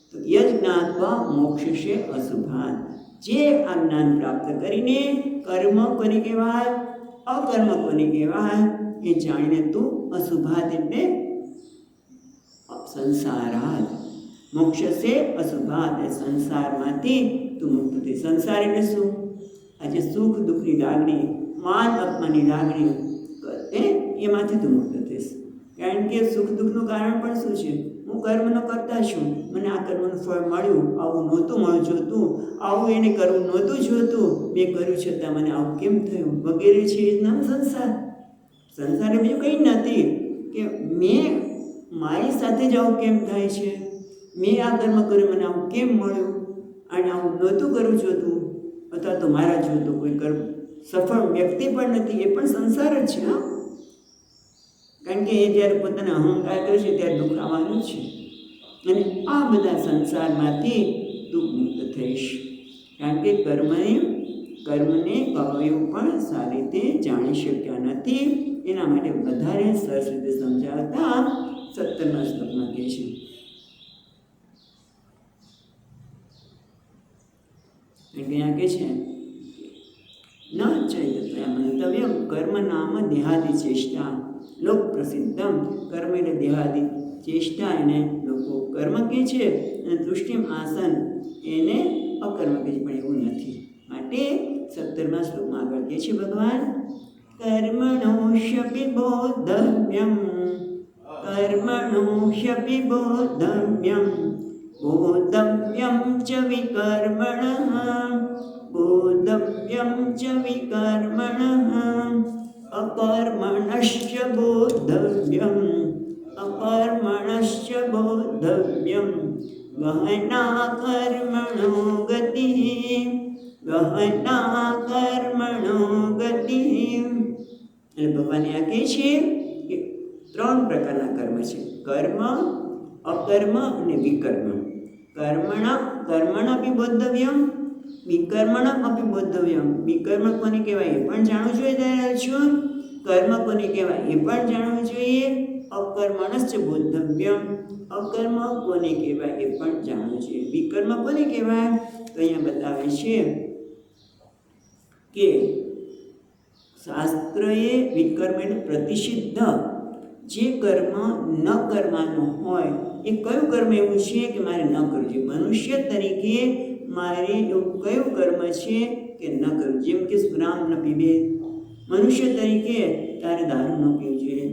તો યજ્ઞાત્વા મોક્ષશે અશુભાન. જે આ જ્ઞાન પ્રાપ્ત કરીને કર્મ કોને કહેવાય, અકર્મ કોને કહેવાય એ જાણીને તું અશુભાત એટલે સંસારાત મોક્ષશે અશુભાત, એ સંસારમાંથી તું મુક્ત થઈ. સંસાર એટલે શું? આજે સુખ દુઃખની લાગણી, માન અપમાનની લાગણી, એમાંથી તું મુક્ત થઈશ. કારણ કે સુખ દુઃખનું કારણ પણ શું છે? હું કર્મનો કરતા છું, મને આ કર્મનું ફળ મળ્યું, આવું નહોતું મળવું જોતું, આવું એને કરવું નહોતું જોતું, મેં કર્યું છતાં મને આવું કેમ થયું વગેરે છે. એ નામ સંસાર. સંસાર એ બીજું કંઈ નથી કે મેં મારી સાથે જ આવું કેમ થાય છે, મેં આ કર્મ કર્યું, મને આવું કેમ મળ્યું, અને આવું નહોતું કરવું જોતું, અથવા તો મારા જોતું કોઈ કર્મ સફળ વ્યક્તિ પણ નથી, એ પણ સંસાર જ છે. હા, કારણ કે એ જ્યારે પોતાને અહંકાર કરશે ત્યારે દુઃખ આવવાનું છે. અને આ બધા સંસારમાંથી તું મુક્ત થઈશ. કારણ કે કર્મને કવયો પણ સારી રીતે જાણી શક્યા નથી. એના માટે વધારે સરસ રીતે સમજાવતા 17મા શ્લોકમાં કહે છે. ત્યાં કહે છે ન ચૈતન્ય મંતવ્યમ કર્મ નામ દેહાદિ ચેષ્ટા લોક પ્રસિદ્ધમ. કર્મ એટલે દેહાદિ ચેષ્ટા, એને લોકો કર્મ કહે છે, અને દૃષ્ટિમ આસન એને અકર્મ કહે છે, પણ એવું નથી. માટે 17મા શ્લોકમાં આગળ કહે છે ભગવાન, કર્મણોષ્યપિ બોધવ્યમ, કર્મણોષ્યપિ બોધવ્યમ, બોધવ્યમ ચ વિકર્મણઃ, બોધવ્યમ ચ વિકર્મણઃ, અકર્મણશ્ચ બોધવ્યમ, અકર્મણશ્ચ બોધવ્યમ, ગહના કર્મણો ગતિ, ગહના કર્મણો ગતિ. એટલે ભગવાને આ કહે છે કે 3 પ્રકારના કર્મ છે: કર્મ, અકર્મ અને વિકર્મ. કર્મણ અપી બોધવ્યમ, વિકર્મણ અપી બોધવ્યમ. વિકર્મ કોને કહેવાય એ પણ જાણવું જોઈએ ત્યારે અર્જુન. કર્મ કોને કહેવાય એ પણ જાણવું જોઈએ. અકર્મણશ્ચ બોધવ્યમ, અકર્મ કોને કહેવાય એ પણ જાણવું જોઈએ. વિકર્મ કોને કહેવાય? તો અહીંયા બતાવે છે કે શાસ્ત્રએ વિકર્મ એટલે પ્રતિષિદ્ધ જે કર્મ ન કરવાનું હોય એ કયું કર્મ એવું છે કે મારે ન કરવું જોઈએ? મનુષ્ય તરીકે મારે એવું કયું કર્મ છે કે ન કરવું? જેમ કે સુરામ ન પીવે. મનુષ્ય તરીકે તારે દારૂ ન પીવું જોઈએ,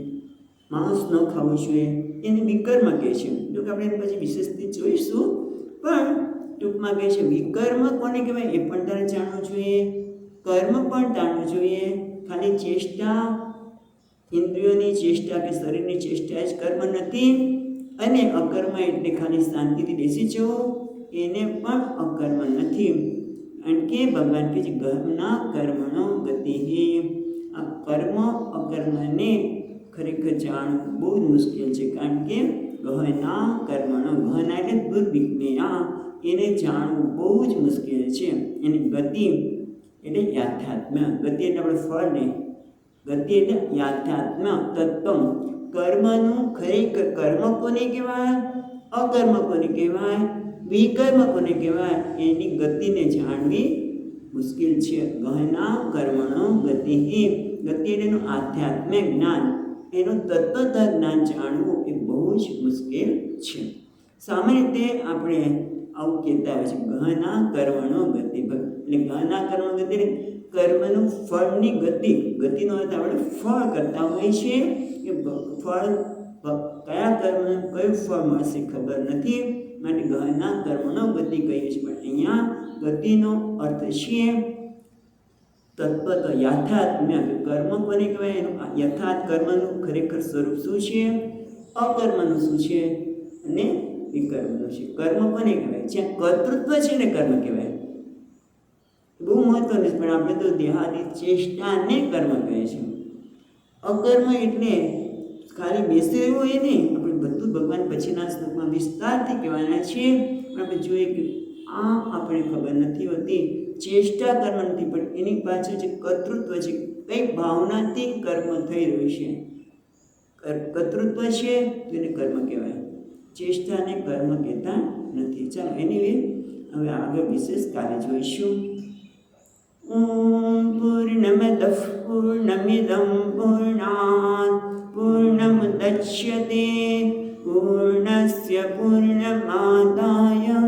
માંસ ન ખાવું જોઈએ, એને વિકર્મ કહે છે. જો કે આપણે એને પછી વિશેષથી જોઈશું, પણ ટૂંકમાં કહે છે વિકર્મ કોને કહેવાય એ પણ તારે જાણવું જોઈએ, કર્મ પણ જાણવું જોઈએ. ખાલી ચેષ્ટા, ઇન્દ્રિયોની ચેષ્ટા કે શરીરની ચેષ્ટા જ કર્મ નથી, અને અકર્મ એટલે ખાલી શાંતિથી બેસી જવું એને પણ અકર્મ નથી. કારણ કે ભગવાન કહે છે ગહના કર્મણો ગતિ. આ કર્મ અકર્મને ખરેખર જાણવું બહુ જ મુશ્કેલ છે. કારણ કે ગહના કર્મણો, ગહના એટલે દુર્વિજ્ઞેયા, એને જાણવું બહુ જ મુશ્કેલ છે. એની ગતિ એટલે યાથાત્મ્ય, ગતિ એટલે આપણે ફળ નહીં, ગતિ એટલે યાથાત્મ્ય તત્વ. કર્મનું ખરેખર કર્મ કોને કહેવાય, અકર્મ કોને કહેવાય, વિકર્મ કોને કહેવાય, એની ગતિને જાણવી મુશ્કેલ છે. ગહના કર્મણો ગતિ. ગતિ એટલે એનું આધ્યાત્મિક જ્ઞાન, એનું તત્વતઃ જ્ઞાન જાણવું એ બહુ જ મુશ્કેલ છે. સામાન્ય રીતે આપણે આવું કહેતા હોય છે ગહના કર્મણો ગતિ. એટલે ગહના કર્મ ગતિ એટલે કર્મનું ફળની ગતિ, ગતિનો અર્થ આપણે ફળ કરતા હોય છે કે ફળ કયા કર્મનું કયું ફળ મળશે ખબર નથી, માટે ગહના કર્મનો ગતિ કહીએ છીએ. પણ અહીંયા ગતિનો અર્થ છે તત્વતઃ યથાત્મ્ય. કર્મ કોને કહેવાય, એનું યથાર્થ કર્મનું ખરેખર સ્વરૂપ શું છે, અકર્મનું શું છે અને વિકર્મનું છે. કર્મ કોને કહેવાય, જ્યાં કર્તૃત્વ છે ને કર્મ કહેવાય. બહુ મહત્વનું છે, પણ આપણે તો દેહાદી ચેષ્ટાને કર્મ કહે છે. અકર્મ એટલે ખાલી બેસી રહેવું હોય નહીં, આપણે બધું ભગવાન પછીના શ્લોકમાં વિસ્તારથી કહેવાના છીએ. પણ આપણે જોઈએ કે આ આપણે ખબર નથી હોતી, ચેષ્ટા કર્મ નથી, પણ એની પાછળ જે કર્તૃત્વ છે, કઈ ભાવનાથી કર્મ થઈ રહ્યું છે, કર્તૃત્વ છે તો એને કર્મ કહેવાય, ચેષ્ટાને કર્મ કહેતા નથી. ચાલો એની હવે આગળ વિશેષ કાર્ય જોઈશું. ઓમ પૂર્ણમદઃ પૂર્ણમિદં પૂર્ણાત પૂર્ણમુદચ્યતે પૂર્ણસ્ય પૂર્ણમાદાય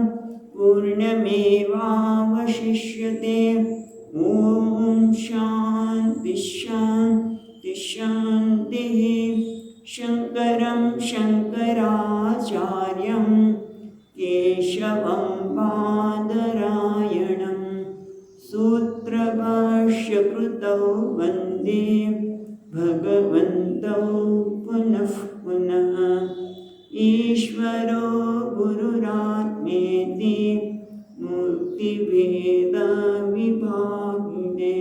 પૂર્ણમેવાવશિષ્યતે. ઓમ શાંતિ શાંતિ શાંતિ. શંકરં શંકરાચાર્યં કેશવં બાદરાયણં સૂત્રભાષ્યકૃતૌ વંદે ભગવन्तौ પુનઃ પુનઃ. ઈશ્વરો ગુરુરાત્મેતિ મૂર્તિભેદવિભાગિને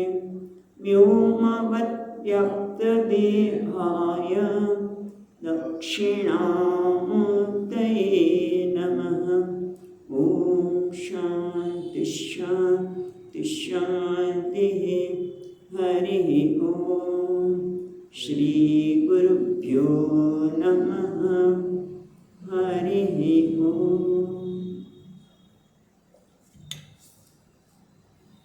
વ્યોમવદ્વ્યક્તદેહાય દક્ષિણામૂર્તયે નમઃ. ઓમ શાંતિ શાંતિ શાંતિ. હરિ ઓમ. શ્રી ગુરુભ્યો નમઃ. હરિ ઓમ.